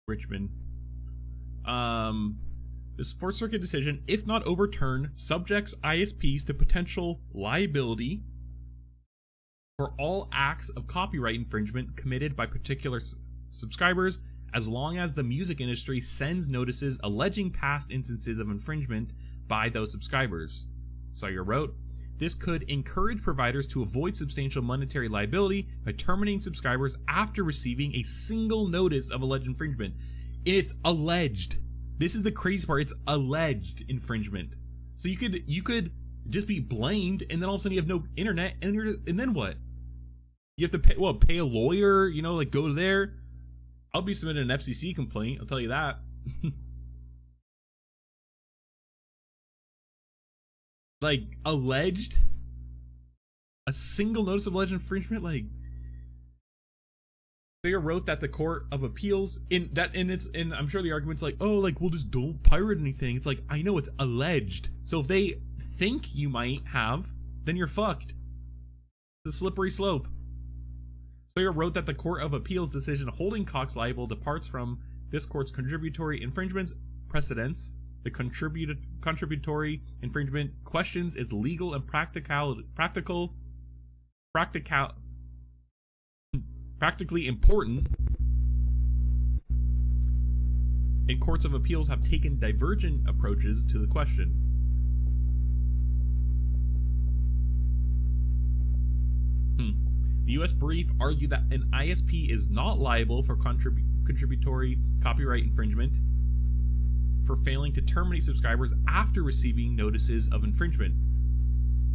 Richmond. This Fourth Circuit decision, if not overturned, subjects ISPs to potential liability for all acts of copyright infringement committed by particular subscribers, as long as the music industry sends notices alleging past instances of infringement by those subscribers. Sawyer wrote, this could encourage providers to avoid substantial monetary liability by terminating subscribers after receiving a single notice of alleged infringement. It's alleged. This is the crazy part. It's alleged infringement. So you could just be blamed, and then all of a sudden you have no internet, and then what? You have to pay a lawyer, go there. I'll be submitting an FCC complaint, I'll tell you that. Like, alleged? A single notice of alleged infringement? Like, Sayer wrote that the Court of Appeals, and I'm sure the argument's like, oh, like, well, just don't pirate anything. It's like, I know it's alleged. So if they think you might have, then you're fucked. It's a slippery slope. Sayer wrote that the Court of Appeals decision holding Cox liable departs from this court's contributory infringements precedents. The contributory infringement questions its legal and practically important, and courts of appeals have taken divergent approaches to the question. The U.S. brief argued that an ISP is not liable for contributory copyright infringement for failing to terminate subscribers after receiving notices of infringement,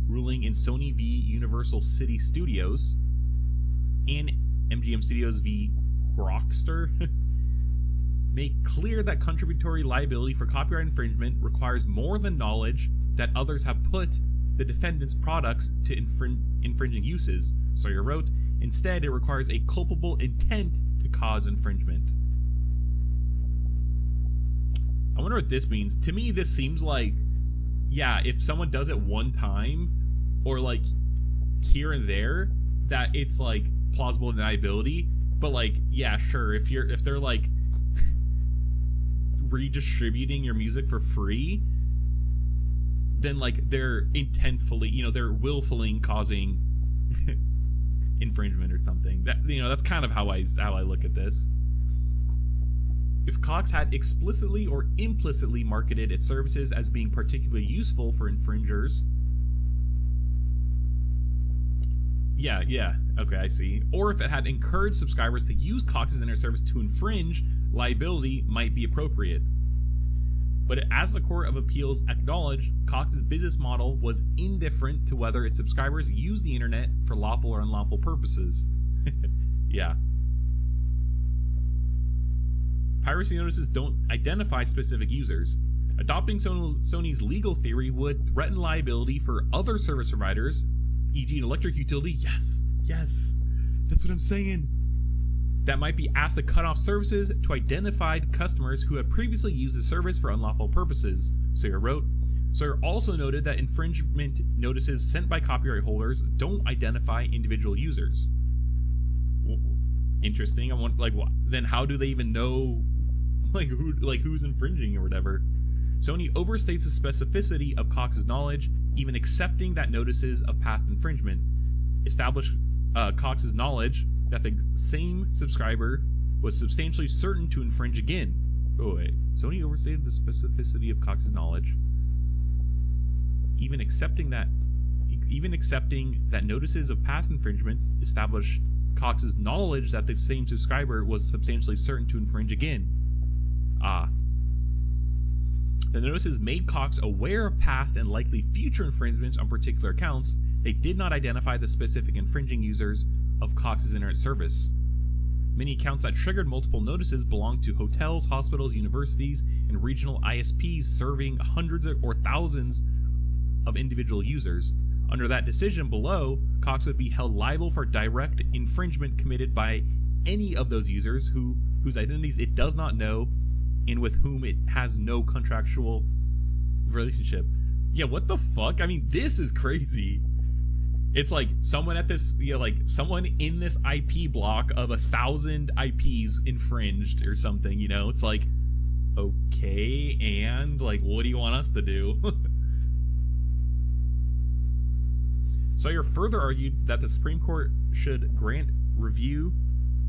ruling in Sony v. Universal City Studios and MGM Studios v. Grokster make clear that contributory liability for copyright infringement requires more than knowledge that others have put the defendant's products to infringing uses. Sawyer wrote, instead, it requires a culpable intent to cause infringement. I wonder what this means. To me, this seems like, yeah, if someone does it one time, or like here and there, that it's like plausible deniability. But like, yeah, sure, if they're like redistributing your music for free, then like they're intentfully, they're willfully causing infringement or something. That, that's kind of how I look at this. If Cox had explicitly or implicitly marketed its services as being particularly useful for infringers, yeah, okay, I see. Or if it had encouraged subscribers to use Cox's internet service to infringe, liability might be appropriate. But as the Court of Appeals acknowledged, Cox's business model was indifferent to whether its subscribers used the internet for lawful or unlawful purposes. Yeah. Piracy notices don't identify specific users. Adopting Sony's legal theory would threaten liability for other service providers, e.g. an electric utility, yes, that's what I'm saying, that might be asked to cut off services to identified customers who had previously used the service for unlawful purposes. Sayer wrote, Sawyer also noted that infringement notices sent by copyright holders don't identify individual users. Interesting. I want, like, then how do they even know, like, who's infringing or whatever? Sony overstates the specificity of Cox's knowledge, even accepting that notices of past infringement established Cox's knowledge that the same subscriber was substantially certain to infringe again. Oh wait, Sony overstated the specificity of Cox's knowledge, even accepting that notices of past infringements established Cox's knowledge that the same subscriber was substantially certain to infringe again. The notices made Cox aware of past and likely future infringements on particular accounts. They did not identify the specific infringing users of Cox's internet service. Many accounts that triggered multiple notices belonged to hotels, hospitals, universities, and regional ISPs serving hundreds or thousands of individual users. Under that decision below, Cox would be held liable for direct infringement committed by any of those users whose identities it does not know and with whom it has no contractual relationship. Yeah, what the fuck? I mean, this is crazy. It's like someone at this, someone in this IP block of 1,000 IPs infringed or something, It's like, okay, and, like, what do you want us to do? Sawyer further argued that the Supreme Court should grant review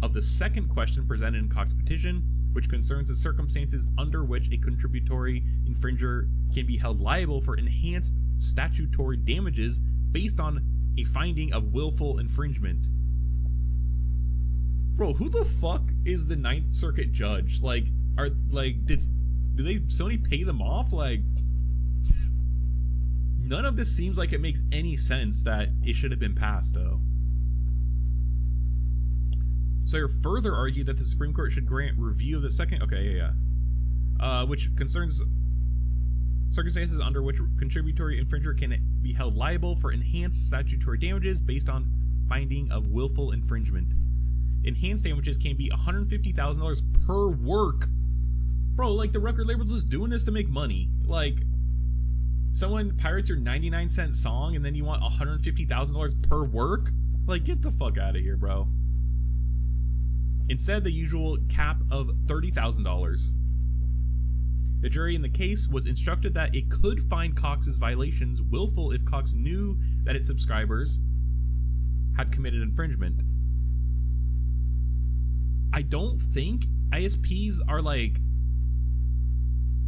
of the second question presented in Cox's petition, which concerns the circumstances under which a contributory infringer can be held liable for enhanced statutory damages based on a finding of willful infringement. Bro, who the fuck is the Ninth Circuit judge? Like, did Sony pay them off? Like, none of this seems like it makes any sense that it should have been passed, though. Sawyer further argued that the Supreme Court should grant review of the second... which concerns circumstances under which contributory infringer can be held liable for enhanced statutory damages based on finding of willful infringement. Enhanced damages can be $150,000 per work. Bro, like, the record label's just doing this to make money. Like, someone pirates your 99-cent song and then you want $150,000 per work? Like, get the fuck out of here, bro. Instead, the usual cap of $30,000. The jury in the case was instructed that it could find Cox's violations willful if Cox knew that its subscribers had committed infringement. I don't think ISPs are, like,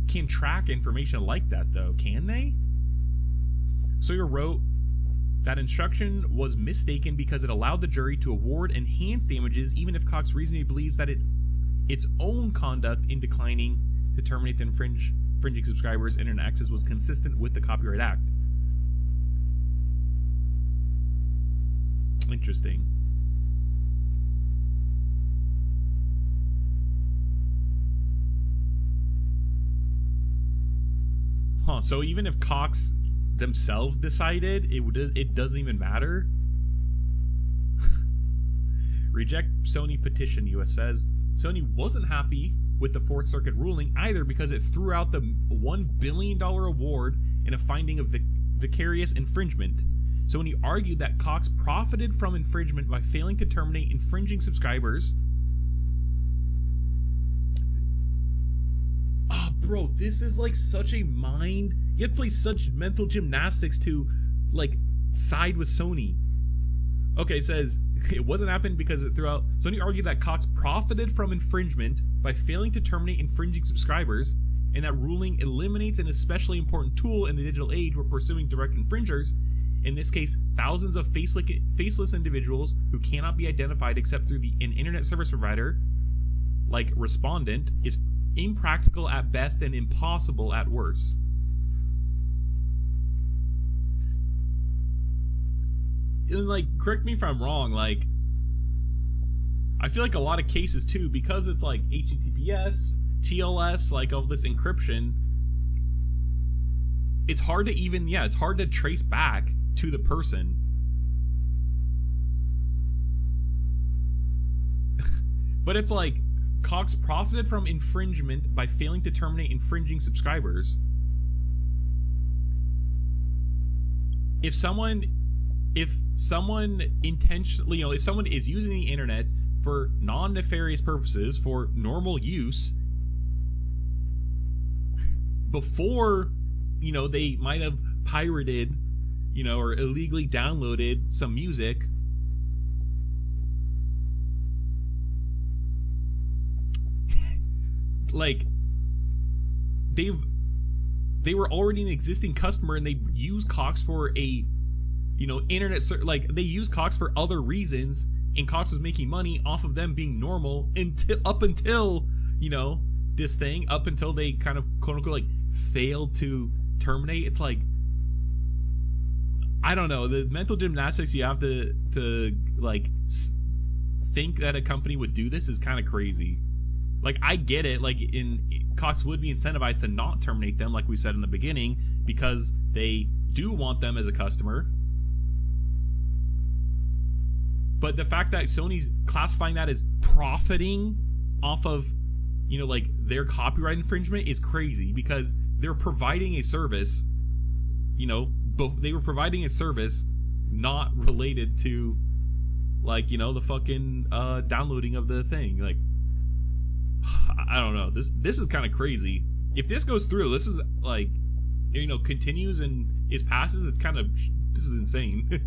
can track information like that, though, can they? Sawyer wrote that instruction was mistaken because it allowed the jury to award enhanced damages even if Cox reasonably believes that its own conduct in declining to terminate the infringing subscribers' internet access was consistent with the Copyright Act. Interesting. Huh, so even if Cox themselves decided, it doesn't even matter? Reject Sony petition, US says. Sony wasn't happy with the Fourth Circuit ruling either because it threw out the $1 billion award in a finding of vicarious infringement. Sony argued that Cox profited from infringement by failing to terminate infringing subscribers. Ah, bro, this is like such a mind... You have to play such mental gymnastics to, like, side with Sony. Okay, it says, it wasn't happening because it threw out... Sony argued that Cox profited from infringement by failing to terminate infringing subscribers, and that ruling eliminates an especially important tool in the digital age for pursuing direct infringers, in this case, thousands of faceless individuals who cannot be identified except through an internet service provider, like Respondent, is impractical at best and impossible at worst. And, like, correct me if I'm wrong, like, I feel like a lot of cases too, because it's like HTTPS, TLS, like all this encryption, it's hard to even, it's hard to trace back to the person. But it's like, Cox profited from infringement by failing to terminate infringing subscribers. if someone intentionally, if someone is using the internet for non-nefarious purposes, for normal use, before, they might have pirated, or illegally downloaded some music, like, they were already an existing customer, and they use Cox for a, internet, they use Cox for other reasons, and Cox was making money off of them being normal up until this thing, up until they kind of quote unquote failed to terminate. It's like, I don't know, the mental gymnastics you have to think that a company would do this is kind of crazy. Like, I get it, Cox would be incentivized to not terminate them, like we said in the beginning, because they do want them as a customer. But the fact that Sony's classifying that as profiting off of, their copyright infringement is crazy, because they're providing a service, they were providing a service not related to, the fucking downloading of the thing. Like, I don't know. This is kind of crazy. If this goes through, this is continues and passes. It's kind of, this is insane.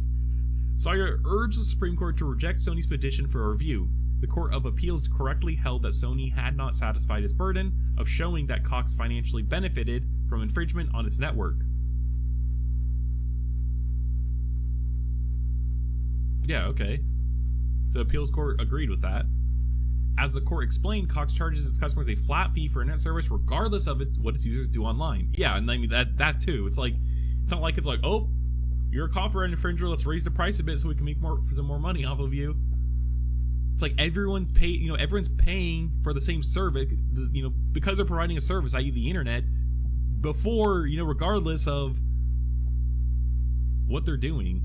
Sawyer urged the Supreme Court to reject Sony's petition for a review. The Court of Appeals correctly held that Sony had not satisfied its burden of showing that Cox financially benefited from infringement on its network. Yeah, okay. The appeals court agreed with that. As the court explained, Cox charges its customers a flat fee for internet service regardless of what its users do online. Yeah, and I mean that too. It's not like oh, you're a copyright infringer, let's raise the price a bit so we can make more money off of you. It's like everyone's paying for the same service, because they're providing a service, i.e. the internet, before, regardless of what they're doing.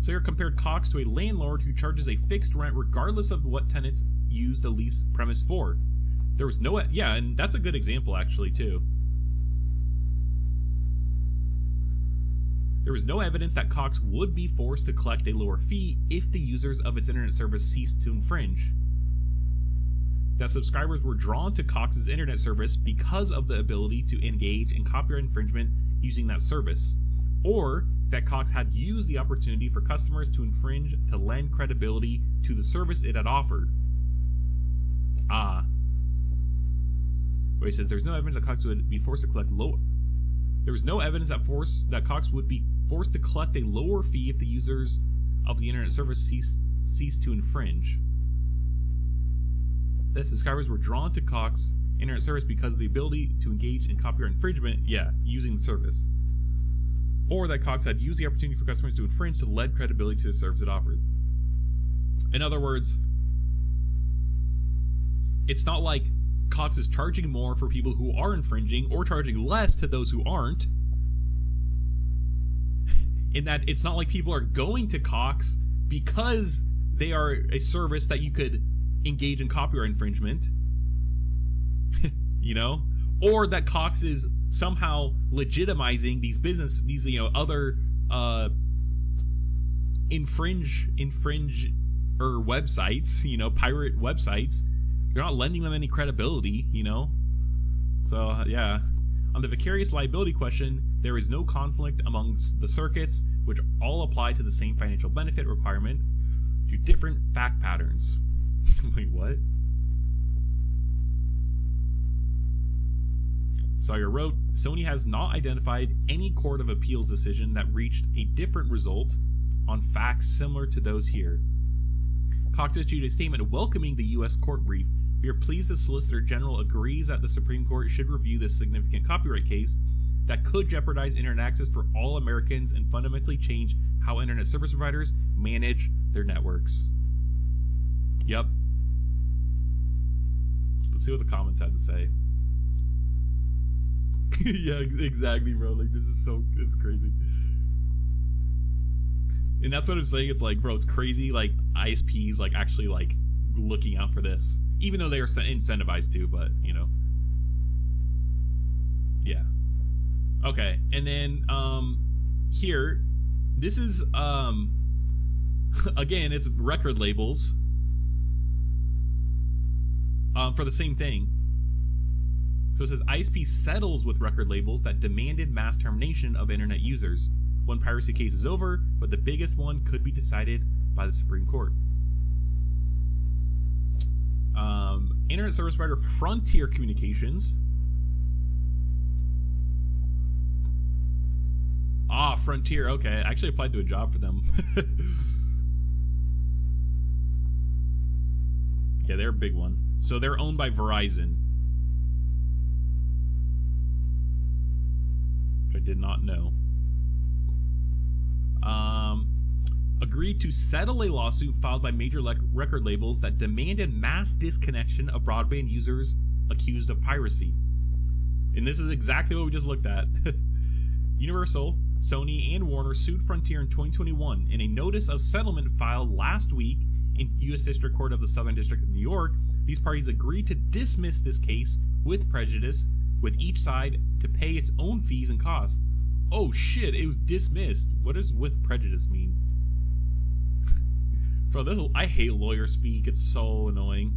Sawyer compared Cox to a landlord who charges a fixed rent regardless of what tenants use the lease premise for. There was no, yeah, and that's a good example actually too. There was no evidence that Cox would be forced to collect a lower fee if the users of its internet service ceased to infringe. That subscribers were drawn to Cox's internet service because of the ability to engage in copyright infringement using that service, or that Cox had used the opportunity for customers to infringe to lend credibility to the service it had offered. Where he says there's no evidence that Cox would be forced to collect There was no evidence that Cox would be forced to collect a lower fee if the users of the internet service ceased to infringe. That subscribers were drawn to Cox internet service because of the ability to engage in copyright infringement, using the service. Or that Cox had used the opportunity for customers to infringe to lend credibility to the service it offered. In other words, it's not like Cox is charging more for people who are infringing or charging less to those who aren't. In that it's not like people are going to Cox because they are a service that you could engage in copyright infringement. Or that Cox is somehow legitimizing these other infringe websites, pirate websites. You're not lending them any credibility, So yeah, on the vicarious liability question, there is no conflict among the circuits, which all apply to the same financial benefit requirement to different fact patterns. Wait, what? Sawyer wrote, Sony has not identified any court of appeals decision that reached a different result on facts similar to those here. Cox issued a statement welcoming the U.S. court brief. We are pleased the Solicitor General agrees that the Supreme Court should review this significant copyright case that could jeopardize internet access for all Americans and fundamentally change how internet service providers manage their networks. Yep. Let's see what the comments had to say. Yeah, exactly, bro. It's crazy. And that's what I'm saying. It's like, bro, it's crazy. Like, ISPs, actually, looking out for this. Even though they are incentivized to, but, Yeah. Okay, and then, here, this is again, it's record labels for the same thing. So it says ISP settles with record labels that demanded mass termination of internet users. One piracy case is over, but the biggest one could be decided by the Supreme Court. Internet service provider Frontier Communications. Frontier, okay. I actually applied to a job for them. Yeah, they're a big one. So they're owned by Verizon. Which I did not know. Agreed to settle a lawsuit filed by major record labels that demanded mass disconnection of broadband users accused of piracy. And this is exactly what we just looked at. Universal, Sony, and Warner sued Frontier in 2021 in a notice of settlement filed last week in U.S. District Court of the Southern District of New York. These parties agreed to dismiss this case with prejudice, with each side to pay its own fees and costs. Oh shit, it was dismissed. What does with prejudice mean? Bro, I hate lawyer speak. It's so annoying.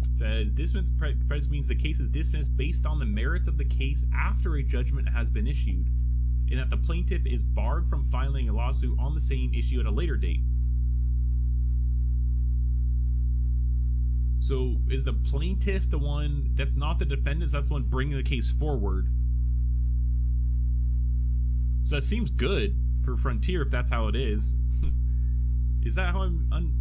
It says dismiss prejudice means the case is dismissed based on the merits of the case after a judgment has been issued, and that the plaintiff is barred from filing a lawsuit on the same issue at a later date. So is the plaintiff the one that's not the defendants? That's the one bringing the case forward. So that seems good for Frontier if that's how it is. Is that how I'm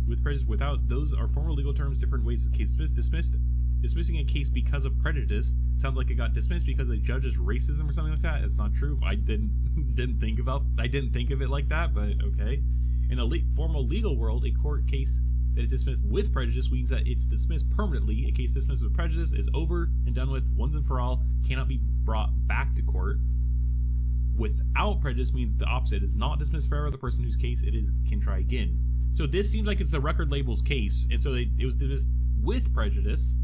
with prejudice? Without those are formal legal terms, different ways the case dismissed. Dismissing a case because of prejudice sounds like it got dismissed because of the judge's racism or something like that. It's not true. I didn't think of it like that, but okay. In a formal legal world, a court case that is dismissed with prejudice means that it's dismissed permanently. A case dismissed with prejudice is over and done with once and for all, cannot be brought back to court. Without prejudice means the opposite. It's not dismissed forever. The person whose case it is can try again. So this seems like it's the record label's case, and so it was dismissed with prejudice.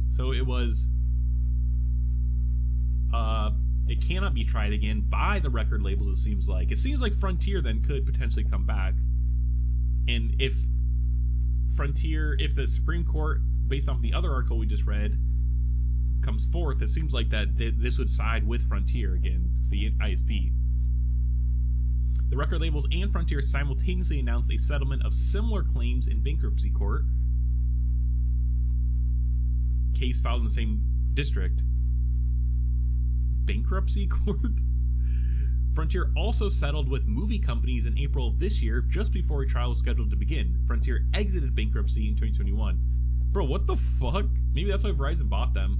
So it was, it cannot be tried again by the record labels, it seems like. It seems like Frontier then could potentially come back. And if the Supreme Court, based off the other article we just read, comes forth, it seems like that this would side with Frontier again, the ISP. The record labels and Frontier simultaneously announced a settlement of similar claims in bankruptcy court. Case filed in the same district. Bankruptcy court? Frontier also settled with movie companies in April of this year, just before a trial was scheduled to begin. Frontier exited bankruptcy in 2021. Bro, what the fuck? Maybe that's why Verizon bought them.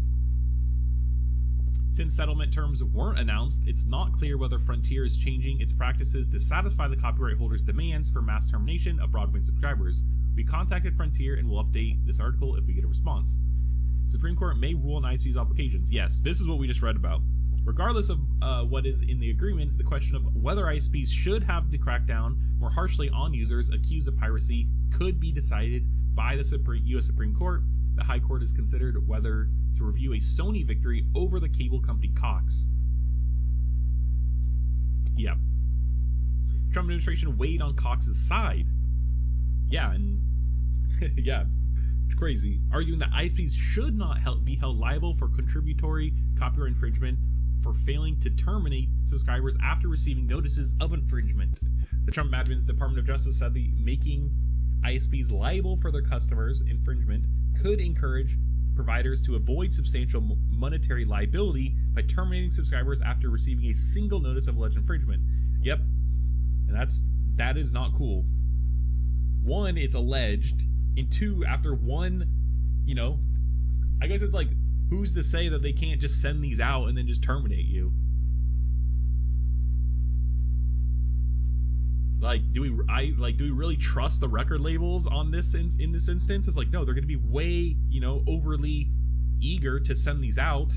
Since settlement terms weren't announced, it's not clear whether Frontier is changing its practices to satisfy the copyright holders' demands for mass termination of broadband subscribers. We contacted Frontier and will update this article if we get a response. Supreme Court may rule on ISP's obligations. Yes, this is what we just read about. Regardless of what is in the agreement, the question of whether ISPs should have to crack down more harshly on users accused of piracy could be decided by the U.S. Supreme Court. The High Court has considered whether to review a Sony victory over the cable company Cox. Yeah. Trump administration weighed on Cox's side. Yeah, and yeah, it's crazy. Arguing that ISPs should not be held liable for contributory copyright infringement for failing to terminate subscribers after receiving notices of infringement. The Trump admin's Department of Justice said the making ISPs liable for their customers' infringement could encourage providers to avoid substantial monetary liability by terminating subscribers after receiving a single notice of alleged infringement. Yep, and that is not cool. One, it's alleged, and two, after one, I guess it's like, who's to say that they can't just send these out and then just terminate you? Like, do we really trust the record labels on this in this instance? It's like, no, they're going to be way, overly eager to send these out.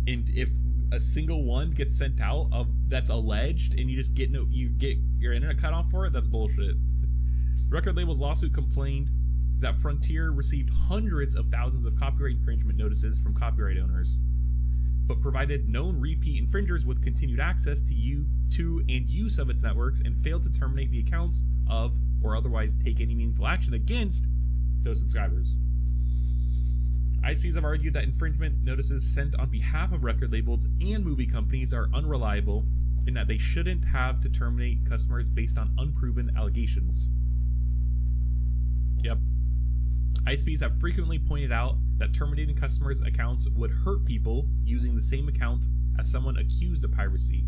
And if a single one gets sent out of that's alleged, and you get your internet cut off for it, that's bullshit. The record label's lawsuit complained that Frontier received hundreds of thousands of copyright infringement notices from copyright owners, but provided known repeat infringers with continued access to and use of its networks, and failed to terminate the accounts of or otherwise take any meaningful action against those subscribers. ISPs have argued that infringement notices sent on behalf of record labels and movie companies are unreliable, and that they shouldn't have to terminate customers based on unproven allegations. Yep. ISPs have frequently pointed out that terminating customers' accounts would hurt people using the same account as someone accused of piracy.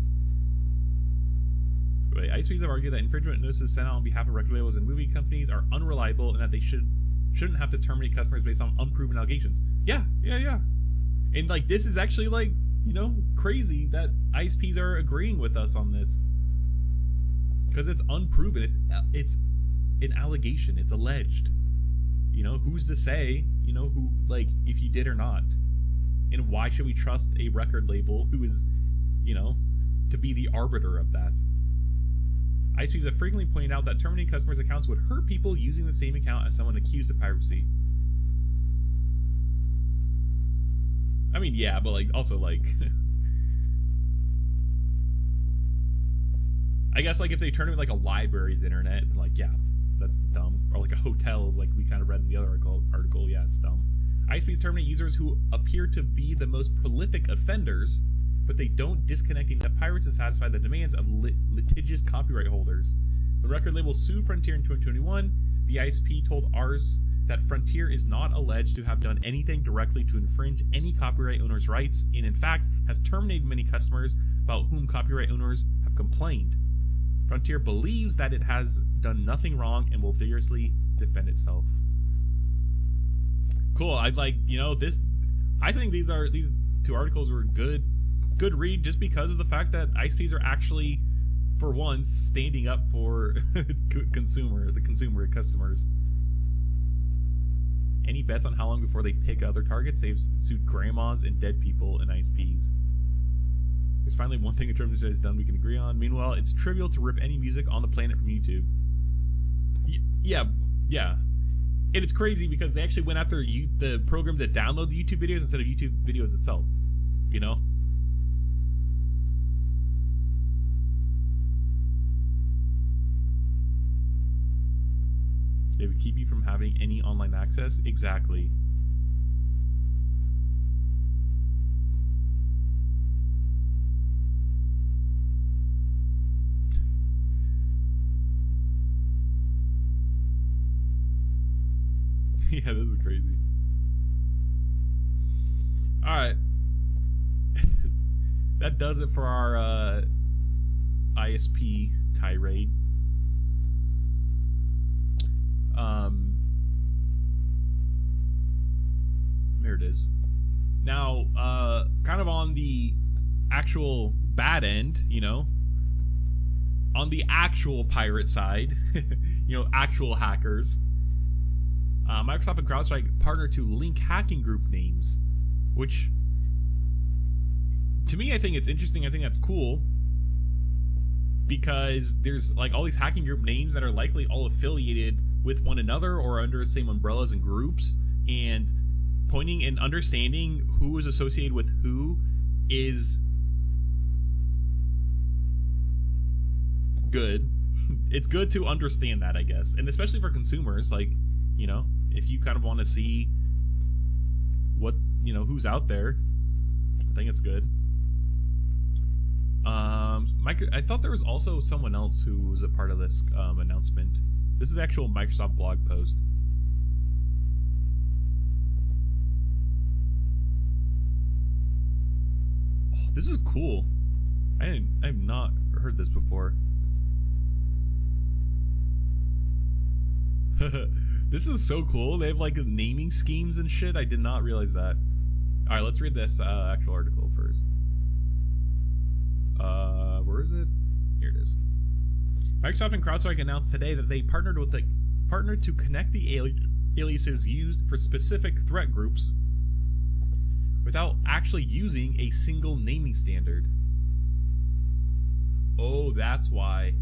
ISPs have argued that infringement notices sent out on behalf of record labels and movie companies are unreliable, and that they shouldn't have to terminate customers based on unproven allegations. Yeah. And like, this is actually like, you know, crazy that ISPs are agreeing with us on this, because it's unproven. It's an allegation. It's alleged. You know, who's to say, you know, who, like, if you did or not? And why should we trust a record label who is, you know, to be the arbiter of that? ISPs have frequently pointed out that terminating customers' accounts would hurt people using the same account as someone accused of piracy. I mean, yeah, but like, also like, I guess like if they turn it like a library's internet, then like, yeah, that's dumb. Or like a hotel's, like we kind of read in the other article, yeah, it's dumb. ISPs terminate users who appear to be the most prolific offenders, but they don't disconnect enough pirates to satisfy the demands of litigious copyright holders. The record label sued Frontier in 2021. The ISP told Ars that Frontier is not alleged to have done anything directly to infringe any copyright owner's rights, and in fact has terminated many customers about whom copyright owners have complained. Frontier believes that it has done nothing wrong and will vigorously defend itself. Cool. I'd like, you know, this. I think these two articles were good read, just because of the fact that ISPs are actually, for once, standing up for its customers. Any bets on how long before they pick other targets? They've sued grandmas and dead people in ISPs. There's finally one thing a term is done we can agree on. Meanwhile, it's trivial to rip any music on the planet from YouTube. Yeah. And it's crazy because they actually went after the program to download the YouTube videos instead of YouTube videos itself. You know? They would keep you from having any online access? Exactly. Yeah, this is crazy. Alright. That does it for our ISP tirade. There it is. Now, kind of on the actual bad end, you know, on the actual pirate side, you know, actual hackers, Microsoft and CrowdStrike partnered to link hacking group names, which, to me, I think it's interesting. I think that's cool, because there's like all these hacking group names that are likely all affiliated with one another or under the same umbrellas and groups, and pointing and understanding who is associated with who is good. It's good to understand that, I guess, and especially for consumers, like, you know, if you kind of want to see what, you know, who's out there, I think it's good. I thought there was also someone else who was a part of this announcement. This is the actual Microsoft blog post. Oh, this is cool. I've not heard this before. This is so cool. They have like naming schemes and shit. I did not realize that. All right, let's read this actual article first. Where is it? Here it is. Microsoft and CrowdStrike announced today that they partnered to connect the aliases used for specific threat groups without actually using a single naming standard. Oh, that's why.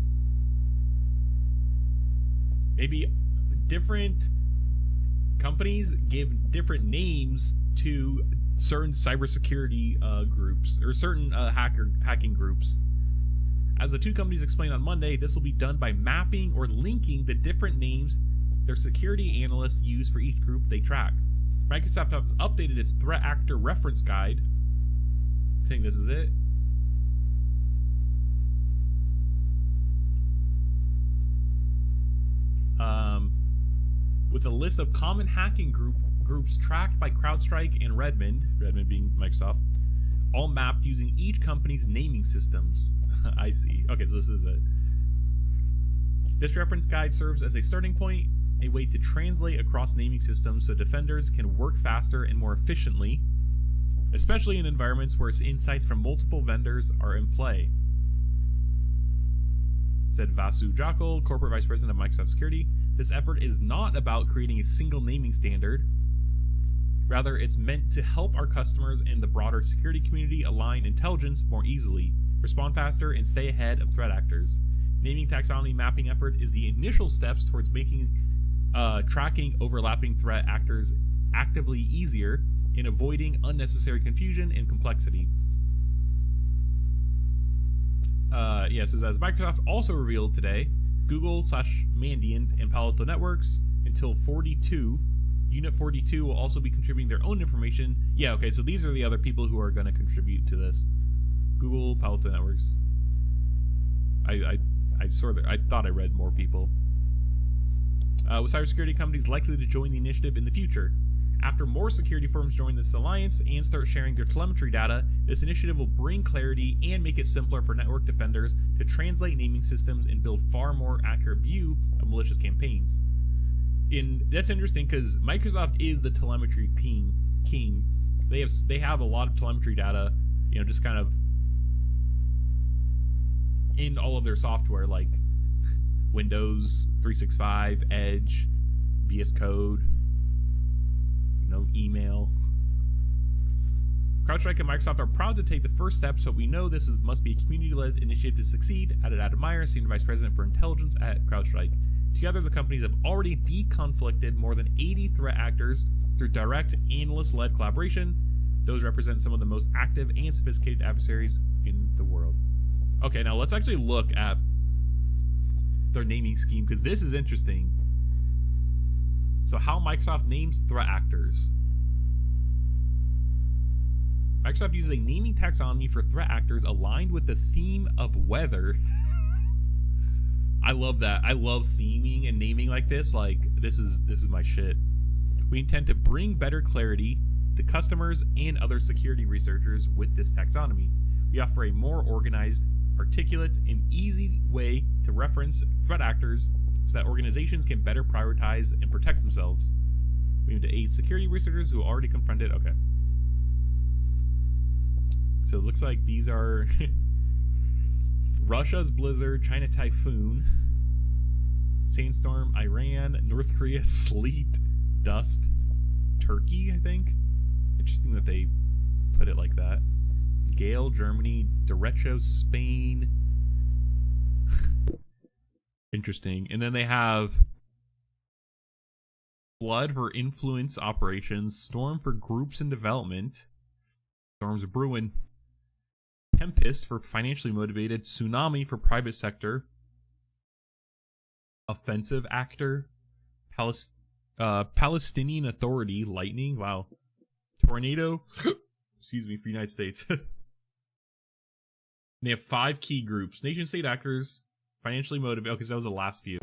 Maybe different companies give different names to certain cybersecurity groups or certain hacking groups. As the two companies explained on Monday, this will be done by mapping or linking the different names their security analysts use for each group they track. Microsoft has updated its threat actor reference guide. I think this is it. With a list of common hacking groups tracked by CrowdStrike and Redmond being Microsoft, all mapped using each company's naming systems. I see. Okay, so this is it. This reference guide serves as a starting point, a way to translate across naming systems so defenders can work faster and more efficiently, especially in environments where insights from multiple vendors are in play, said Vasu Jakal, Corporate Vice President of Microsoft Security. This effort is not about creating a single naming standard. Rather, it's meant to help our customers and the broader security community align intelligence more easily, respond faster, and stay ahead of threat actors. Naming taxonomy mapping effort is the initial steps towards making tracking overlapping threat actors actively easier and avoiding unnecessary confusion and complexity. Yes, as Microsoft also revealed today, Google/Mandiant and Palo Alto Networks until Unit 42 will also be contributing their own information. Yeah, okay, so these are the other people who are going to contribute to this. Google, Palo Alto Networks. I thought I read more people. With cybersecurity companies likely to join the initiative in the future. After more security firms join this alliance and start sharing their telemetry data, this initiative will bring clarity and make it simpler for network defenders to translate naming systems and build far more accurate view of malicious campaigns. And that's interesting because Microsoft is the telemetry king. They have a lot of telemetry data, just kind of in all of their software, like Windows 365, Edge, VS Code, email. CrowdStrike and Microsoft are proud to take the first steps, but we know this must be a community-led initiative to succeed, added Adam Meyer, Senior Vice President for Intelligence at CrowdStrike. Together, the companies have already deconflicted more than 80 threat actors through direct analyst-led collaboration. Those represent some of the most active and sophisticated adversaries in the world. Okay, now let's actually look at their naming scheme, because this is interesting. So how Microsoft names threat actors. Microsoft uses a naming taxonomy for threat actors aligned with the theme of weather. I love that. I love theming and naming like this. Like, this is my shit. We intend to bring better clarity to customers and other security researchers with this taxonomy. We offer a more organized, articulate, and easy way to reference threat actors so that organizations can better prioritize and protect themselves. We aim to aid security researchers who already confronted. Okay. So it looks like these are Russia's blizzard, China typhoon, sandstorm, Iran, North Korea, sleet, dust, Turkey, I think. Interesting that they put it like that. Gale, Germany, derecho, Spain. Interesting. And then they have flood for influence operations, storm for groups in development, storms brewing, tempest for financially motivated, tsunami for private sector, offensive actor, Palestinian Authority, lightning, wow, tornado, excuse me, for United States. They have 5 key groups: nation state actors, financially motivated. Okay, so that was the last few.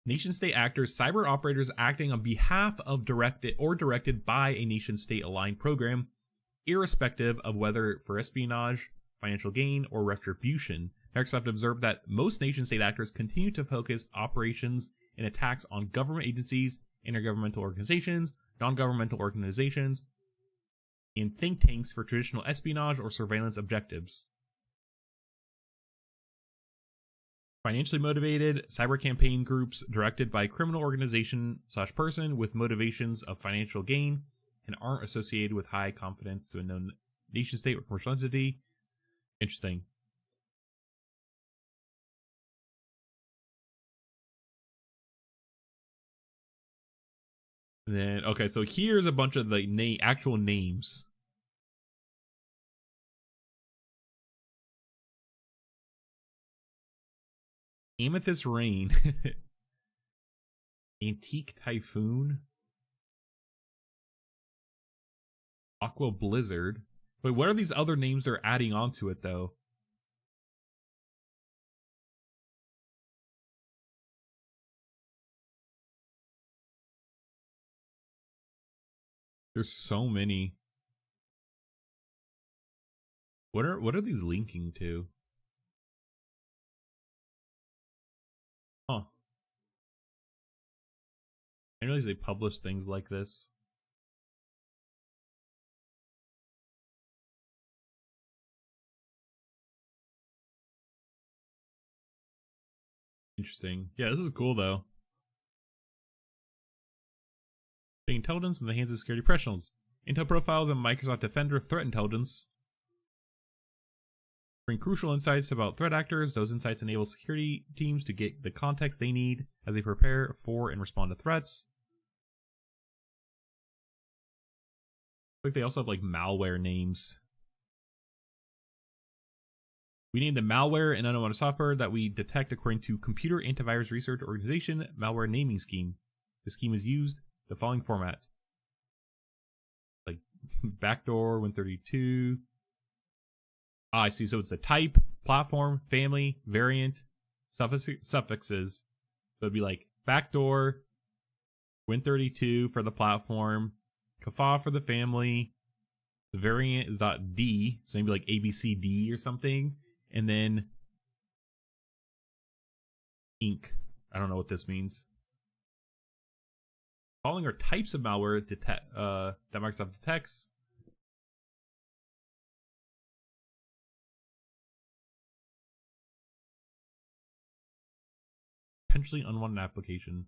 Nation-state actors, cyber operators acting on behalf of directed by a nation-state aligned program, irrespective of whether for espionage, financial gain, or retribution. Microsoft observed that most nation-state actors continue to focus operations and attacks on government agencies, intergovernmental organizations, non-governmental organizations, and think tanks for traditional espionage or surveillance objectives. Financially motivated cyber campaign groups directed by criminal organization/person with motivations of financial gain and aren't associated with high confidence to a known nation state or commercial entity. Interesting. And then, okay, so here's a bunch of the actual names. Amethyst Rain. Antique Typhoon. Aqua Blizzard. Wait, what are these other names they're adding onto it, though? There's so many. What are these linking to? Huh. I realize they publish things like this. Interesting. Yeah, this is cool though. The intelligence in the hands of security professionals. Intel profiles and Microsoft Defender threat intelligence bring crucial insights about threat actors. Those insights enable security teams to get the context they need as they prepare for and respond to threats. Like they also have like malware names. We name the malware and unwanted software that we detect according to Computer Antivirus Research Organization malware naming scheme. The scheme is used the following format. Like backdoor 132. Ah, I see. So it's the type, platform, family, variant, suffixes. So it'd be like backdoor, Win32 for the platform, kafah for the family. The variant is .d, so maybe like ABCD or something, and then Inc. I don't know what this means. Following are types of malware that Microsoft detects. Potentially unwanted application.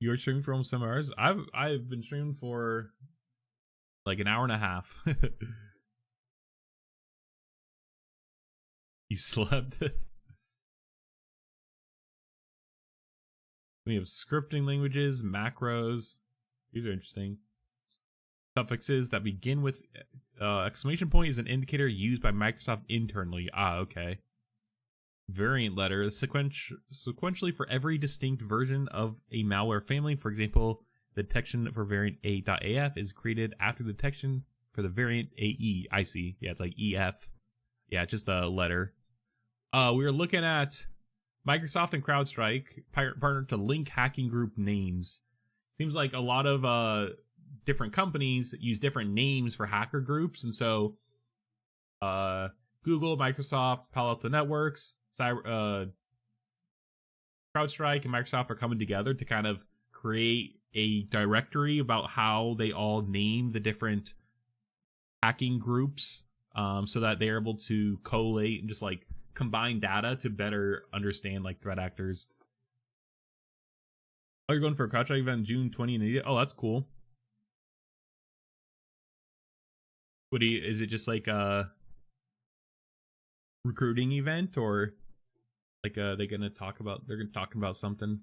You're streaming for almost 7 hours? I've been streaming for like an hour and a half. You slept? We have scripting languages, macros. These are interesting. Suffixes that begin with exclamation point is an indicator used by Microsoft internally. Ah, okay. Variant letter, sequentially for every distinct version of a malware family. For example, the detection for variant A.AF is created after the detection for the variant AE. I see. Yeah, it's like EF. Yeah, just a letter. We were looking at Microsoft and CrowdStrike partnered to link hacking group names. Seems like a lot of different companies use different names for hacker groups, and so Google, Microsoft, Palo Alto Networks, CrowdStrike, and Microsoft are coming together to kind of create a directory about how they all name the different hacking groups, so that they're able to collate and just like combine data to better understand like threat actors. Oh, you're going for a CrowdStrike event June 20 in India? Oh, that's cool. What do you, is it just like a recruiting event, or like they're gonna talk about something?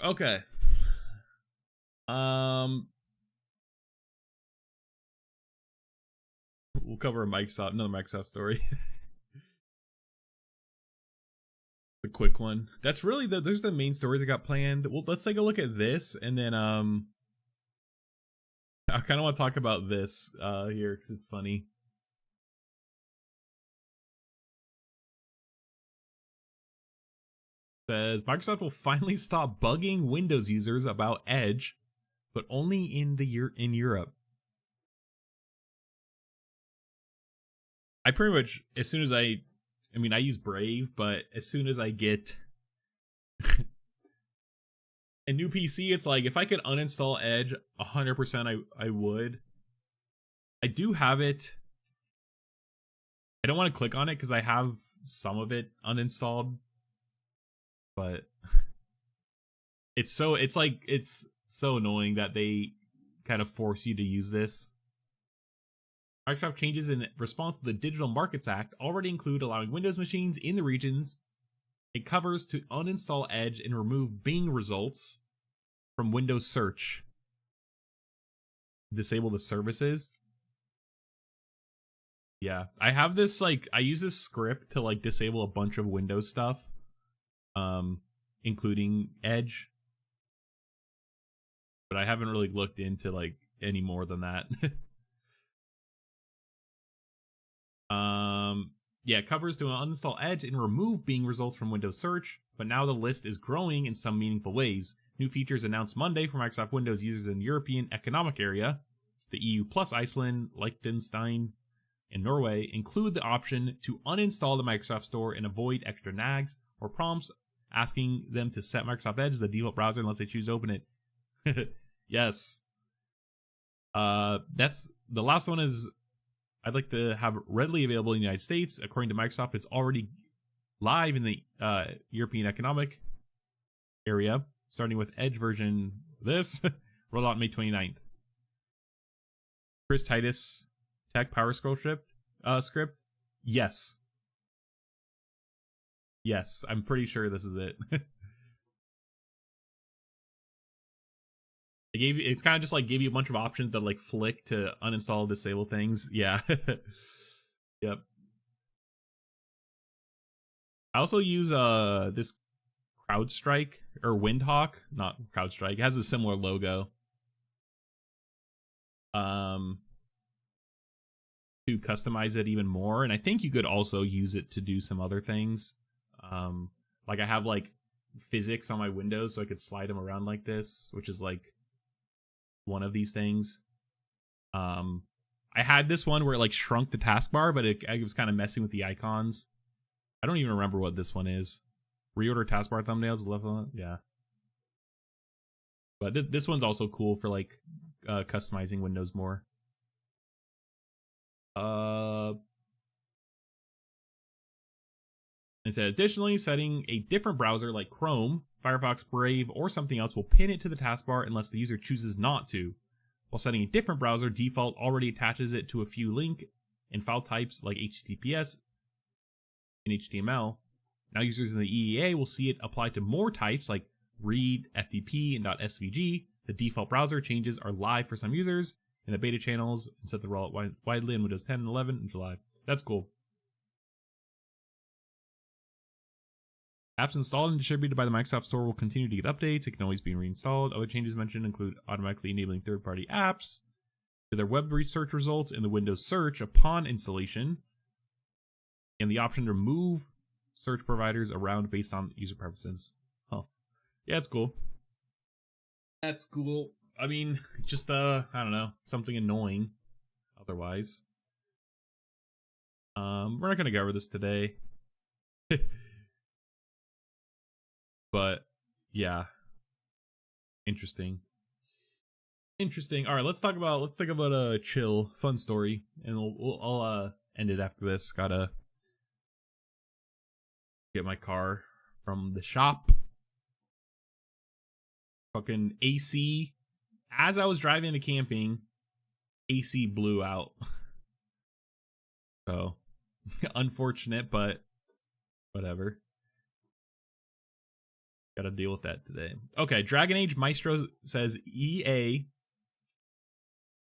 Okay. We'll cover another Microsoft story. The quick one. That's really there's the main stories I got planned. Well, let's take a look at this, and then I kind of want to talk about this here because it's funny. It says Microsoft will finally stop bugging Windows users about Edge, but only in Europe. I pretty much, as soon as I use Brave, but as soon as I get a new PC, it's like if I could uninstall Edge 100%, I would. I do have it. I don't want to click on it because I have some of it uninstalled, but it's so annoying that they kind of force you to use this. Microsoft changes in response to the Digital Markets Act already include allowing Windows machines in the regions it covers to uninstall Edge and remove Bing results from Windows search. Disable the services. Yeah, I have this, like, I use this script to, like, disable a bunch of Windows stuff, including Edge. But I haven't really looked into, like, any more than that. Yeah, it covers to uninstall Edge and remove Bing results from Windows search, but now the list is growing in some meaningful ways. New features announced Monday for Microsoft Windows users in European Economic Area, the EU plus Iceland, Liechtenstein, and Norway include the option to uninstall the Microsoft Store and avoid extra nags or prompts asking them to set Microsoft Edge as the default browser unless they choose to open it. Yes. That's the last one is I'd like to have readily available in the United States. According to Microsoft, it's already live in the European Economic Area, starting with Edge version this, rolled out May 29th. Chris Titus, Tech Power Scroll script? Yes. Yes, I'm pretty sure this is it. It's kind of just like gave you a bunch of options to like flick to uninstall, disable things. Yeah. Yep. I also use this CrowdStrike or Windhawk, not CrowdStrike. It has a similar logo. To customize it even more, and I think you could also use it to do some other things. Like I have like physics on my windows, so I could slide them around like this, which is like one of these things. I had this one where it like shrunk the taskbar, but it was kind of messing with the icons. I don't even remember what this one is. Reorder taskbar thumbnails, level, yeah. But this one's also cool for like customizing windows more. It said, additionally, setting a different browser like Chrome, Firefox, Brave, or something else will pin it to the taskbar unless the user chooses not to. While setting a different browser, default already attaches it to a few link and file types like HTTPS and HTML. Now users in the EEA will see it apply to more types like read, FTP, and .svg. The default browser changes are live for some users in the beta channels and set to roll out widely in Windows 10 and 11 in July. That's cool. Apps installed and distributed by the Microsoft Store will continue to get updates. It can always be reinstalled. Other changes mentioned include automatically enabling third-party apps to their web research results in the Windows search upon installation, and the option to move search providers around based on user preferences. Huh. Yeah, it's cool. That's cool. I mean, just, I don't know, something annoying otherwise. We're not going to go over this today. But yeah, interesting. All right, let's talk about a chill, fun story, and I'll end it after this. Gotta get my car from the shop. Fucking AC. As I was driving to camping, AC blew out. So unfortunate, but whatever. Gotta deal with that today. Okay, Dragon Age Maestro says EA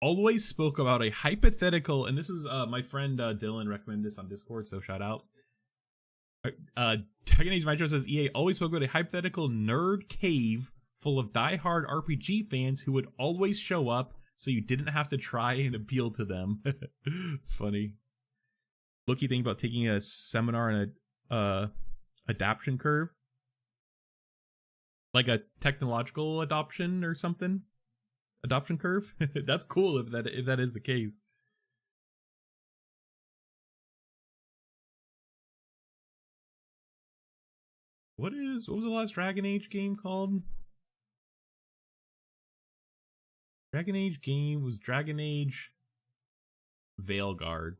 always spoke about a hypothetical, and this is my friend Dylan recommended this on Discord, so shout out. Dragon Age Maestro says EA always spoke about a hypothetical nerd cave full of diehard RPG fans who would always show up, so you didn't have to try and appeal to them. It's funny. Look, you think about taking a seminar on a adaptation curve. Like a technological adoption or something? Adoption curve? That's cool if that is the case. What was the last Dragon Age game called? Dragon Age game was Dragon Age Veilguard.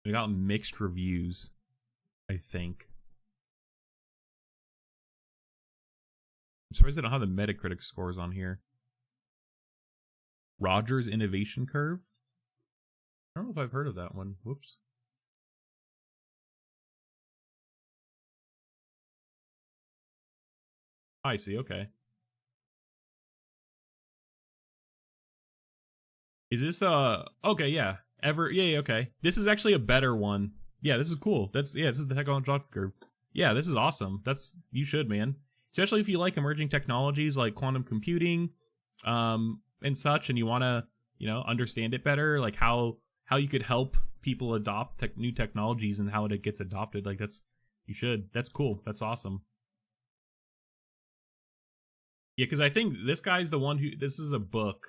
We got mixed reviews, I think. I'm surprised they don't have the Metacritic scores on here. Roger's Innovation Curve? I don't know if I've heard of that one. Whoops. I see, okay. Is this the... Okay, yeah. Yeah, okay. This is actually a better one. Yeah, this is cool. This is the technological curve. Yeah, this is awesome. You should, man. Especially if you like emerging technologies like quantum computing, and such, and you want to, understand it better, like how you could help people adopt new technologies and how it gets adopted. Like you should. That's cool. That's awesome. Yeah, because I think this guy's the one this is a book.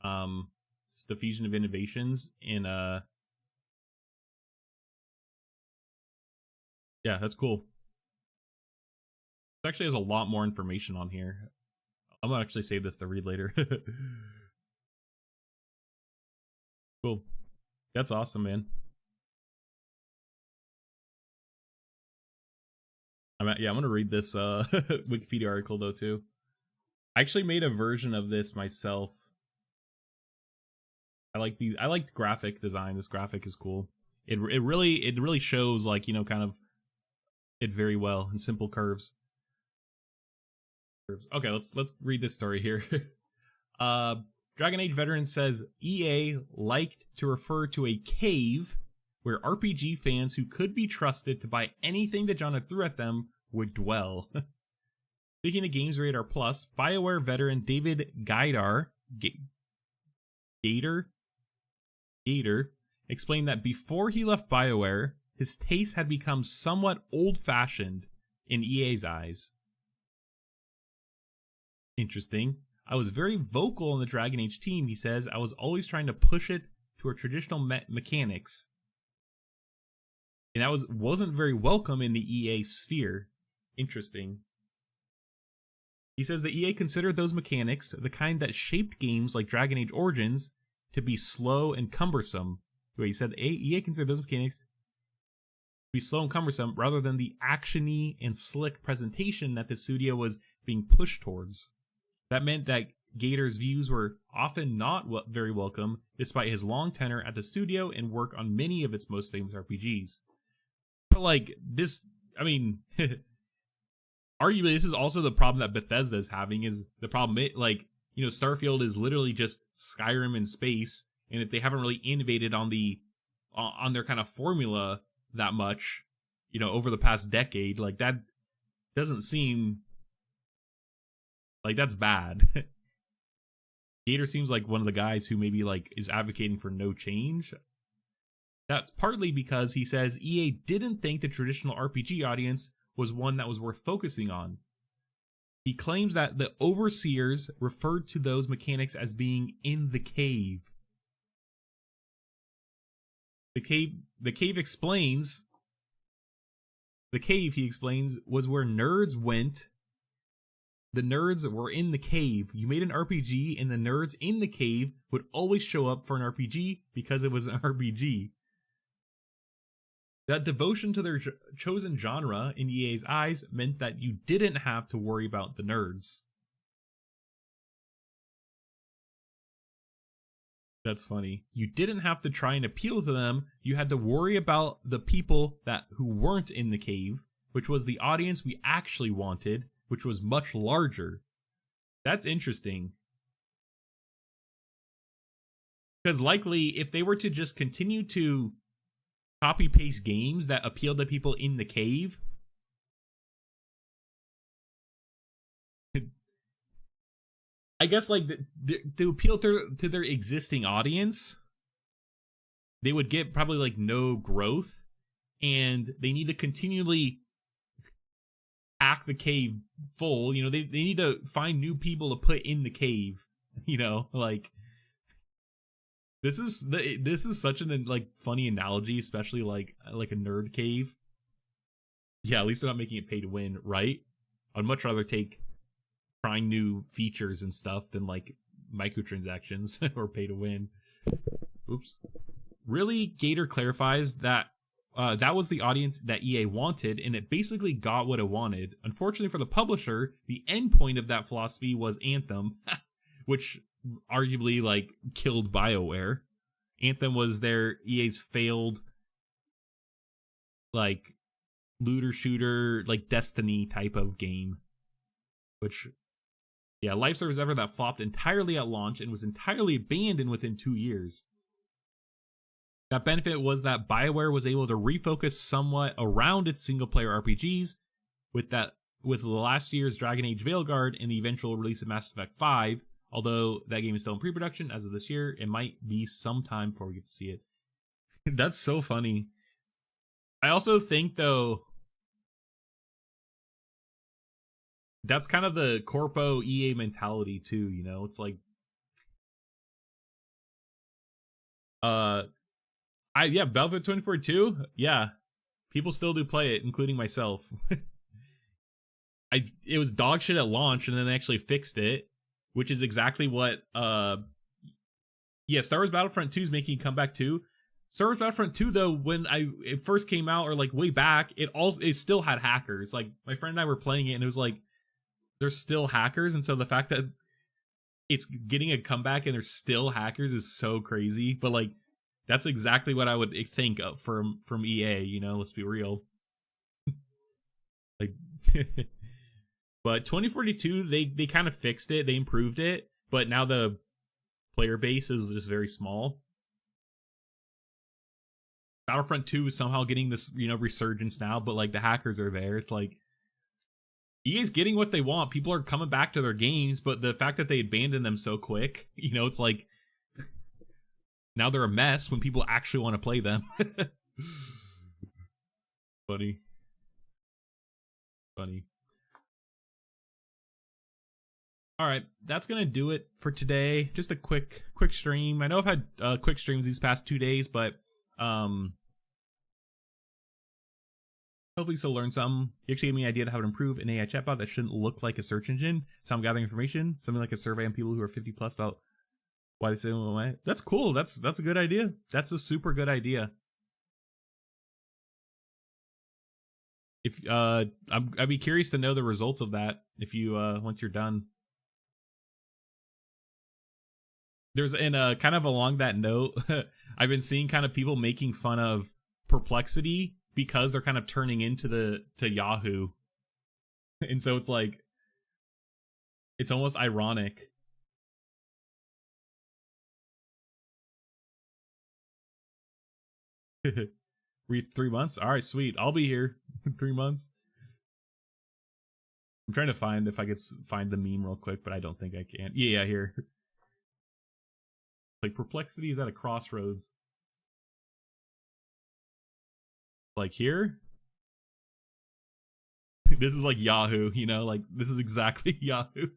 It's the Fusion of Innovations in yeah, that's cool. It actually has a lot more information on here. I'm gonna actually save this to read later. Cool. That's awesome, man. I'm gonna read this Wikipedia article though too. I actually made a version of this myself. I like the graphic design. This graphic is cool. It really shows, like, kind of it very well in simple curves. Okay, let's read this story here. Dragon Age veteran says EA liked to refer to a cave where RPG fans who could be trusted to buy anything the genre threw at them would dwell. Speaking of Games Radar Plus, BioWare veteran David Gator explained that before he left BioWare, his taste had become somewhat old-fashioned in EA's eyes. Interesting. I was very vocal on the Dragon Age team, he says. I was always trying to push it to our traditional mechanics. And that wasn't very welcome in the EA sphere. Interesting. He says that EA considered those mechanics, the kind that shaped games like Dragon Age Origins, to be slow and cumbersome. Wait, he said EA considered those mechanics to be slow and cumbersome rather than the actiony and slick presentation that the studio was being pushed towards. That meant that Gator's views were often not very welcome, despite his long tenure at the studio and work on many of its most famous RPGs. But like this, I mean, arguably this is also the problem that Bethesda is having. Is the problem Starfield is literally just Skyrim in space, and if they haven't really innovated on their kind of formula that much, over the past decade, like that doesn't seem like that's bad. Gator seems like one of the guys who maybe is advocating for no change. That's partly because he says EA didn't think the traditional RPG audience was one that was worth focusing on. He claims that the overseers referred to those mechanics as being in the cave. The cave explains, he explains, was where nerds went. The nerds were in the cave. You made an RPG and the nerds in the cave would always show up for an RPG because it was an RPG. That devotion to their chosen genre in EA's eyes meant that you didn't have to worry about the nerds. That's funny. You didn't have to try and appeal to them. You had to worry about the people who weren't in the cave, which was the audience we actually wanted, which was much larger. That's interesting. Because likely, if they were to just continue to copy-paste games that appeal to people in the cave, I guess to appeal to their existing audience, they would get probably no growth, and they need to continually pack the cave full. They need to find new people to put in the cave. This is such an funny analogy, especially like a nerd cave. Yeah, at least they're not making it pay to win, right? I'd much rather take trying new features and stuff than like microtransactions or pay to win. Oops. Really, Gator clarifies that that was the audience that EA wanted, and it basically got what it wanted. Unfortunately for the publisher, the end point of that philosophy was Anthem, which arguably like killed BioWare. Anthem was their EA's failed like looter shooter, like Destiny type of game. Which, yeah, live service effort that flopped entirely at launch and was entirely abandoned within 2 years. That benefit was that BioWare was able to refocus somewhat around its single-player RPGs with last year's Dragon Age Veilguard and the eventual release of Mass Effect 5. Although that game is still in pre-production as of this year, it might be some time before we get to see it. That's so funny. I also think, though, that's kind of the corpo EA mentality, too, you know? It's like, Battlefield 2042, yeah, people still do play it, including myself. It was dog shit at launch, and then they actually fixed it, which is exactly what, Star Wars Battlefront 2 is making a comeback too. Star Wars Battlefront 2, though, when it first came out, or like way back, it still had hackers. Like, my friend and I were playing it, and it was like, there's still hackers, and so the fact that it's getting a comeback and there's still hackers is so crazy. But like, that's exactly what I would think of from EA, you know, let's be real. Like, but 2042, they kind of fixed it, they improved it, but now the player base is just very small. Battlefront 2 is somehow getting this, you know, resurgence now, but like the hackers are there. It's like, EA's getting what they want. People are coming back to their games, but the fact that they abandoned them so quick, you know, it's like, now they're a mess when people actually want to play them. Funny. All right, that's gonna do it for today. Just a quick stream. I know I've had quick streams these past 2 days, but hopefully still learn something. You actually gave me an idea to how to improve an AI chatbot that shouldn't look like a search engine. So I'm gathering information, something like a survey on people who are 50 plus about why they say away. That's cool. That's a good idea. That's a super good idea. If I'd be curious to know the results of that if you once you're done. There's kind of along that note, I've been seeing kind of people making fun of Perplexity because they're kind of turning into Yahoo. And so it's like, it's almost ironic. Read 3 months? Alright, sweet. I'll be here in 3 months. I'm trying to find if I could find the meme real quick, but I don't think I can. Yeah, here. Like, Perplexity is at a crossroads. Like here? This is like Yahoo, you know? Like, this is exactly Yahoo.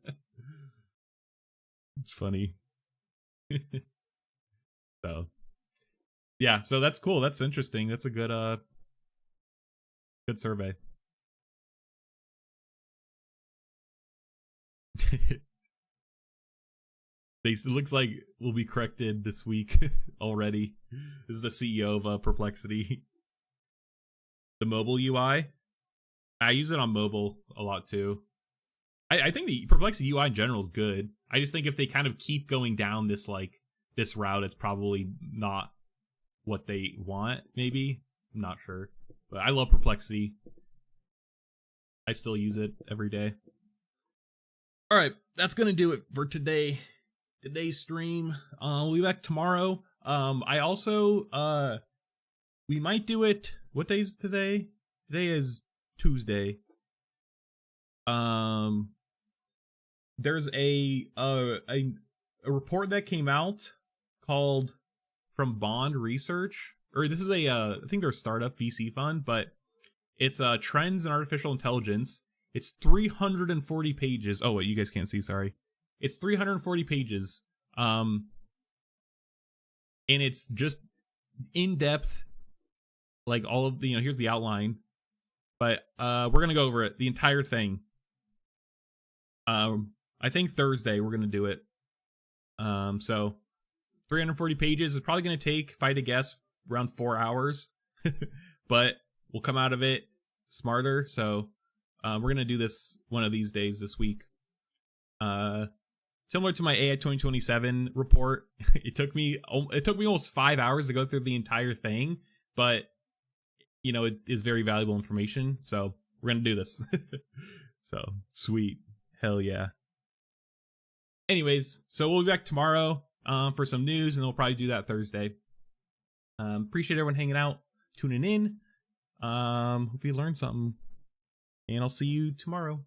It's funny. So, yeah, so that's cool. That's interesting. That's a good survey. It looks like we'll be corrected this week already. This is the CEO of Perplexity. The mobile UI. I use it on mobile a lot too. I think the Perplexity UI in general is good. I just think if they kind of keep going down this route, it's probably not what they want, maybe. I'm not sure. But I love Perplexity. I still use it every day. Alright, that's gonna do it for today's stream. We'll be back tomorrow. I also we might do it. What day is today? Today is Tuesday. There's a report that came out called from Bond Research, or this is I think they're a startup VC fund, but it's trends in artificial intelligence. It's 340 pages. Oh wait, you guys can't see, sorry. It's 340 pages. And it's just in depth, like all of the, you know, here's the outline. But we're gonna go over it, the entire thing. I think Thursday we're gonna do it. So 340 pages is probably gonna take, if I had to guess, around 4 hours. But we'll come out of it smarter. So we're gonna do this one of these days this week. Similar to my AI 2027 report, it took me almost 5 hours to go through the entire thing, but you know, it is very valuable information. So we're gonna do this. So sweet, hell yeah. Anyways, so we'll be back tomorrow for some news, and we'll probably do that Thursday. Appreciate everyone hanging out, tuning in. Hope you learned something, and I'll see you tomorrow.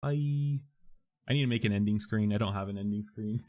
Bye. I need to make an ending screen. I don't have an ending screen.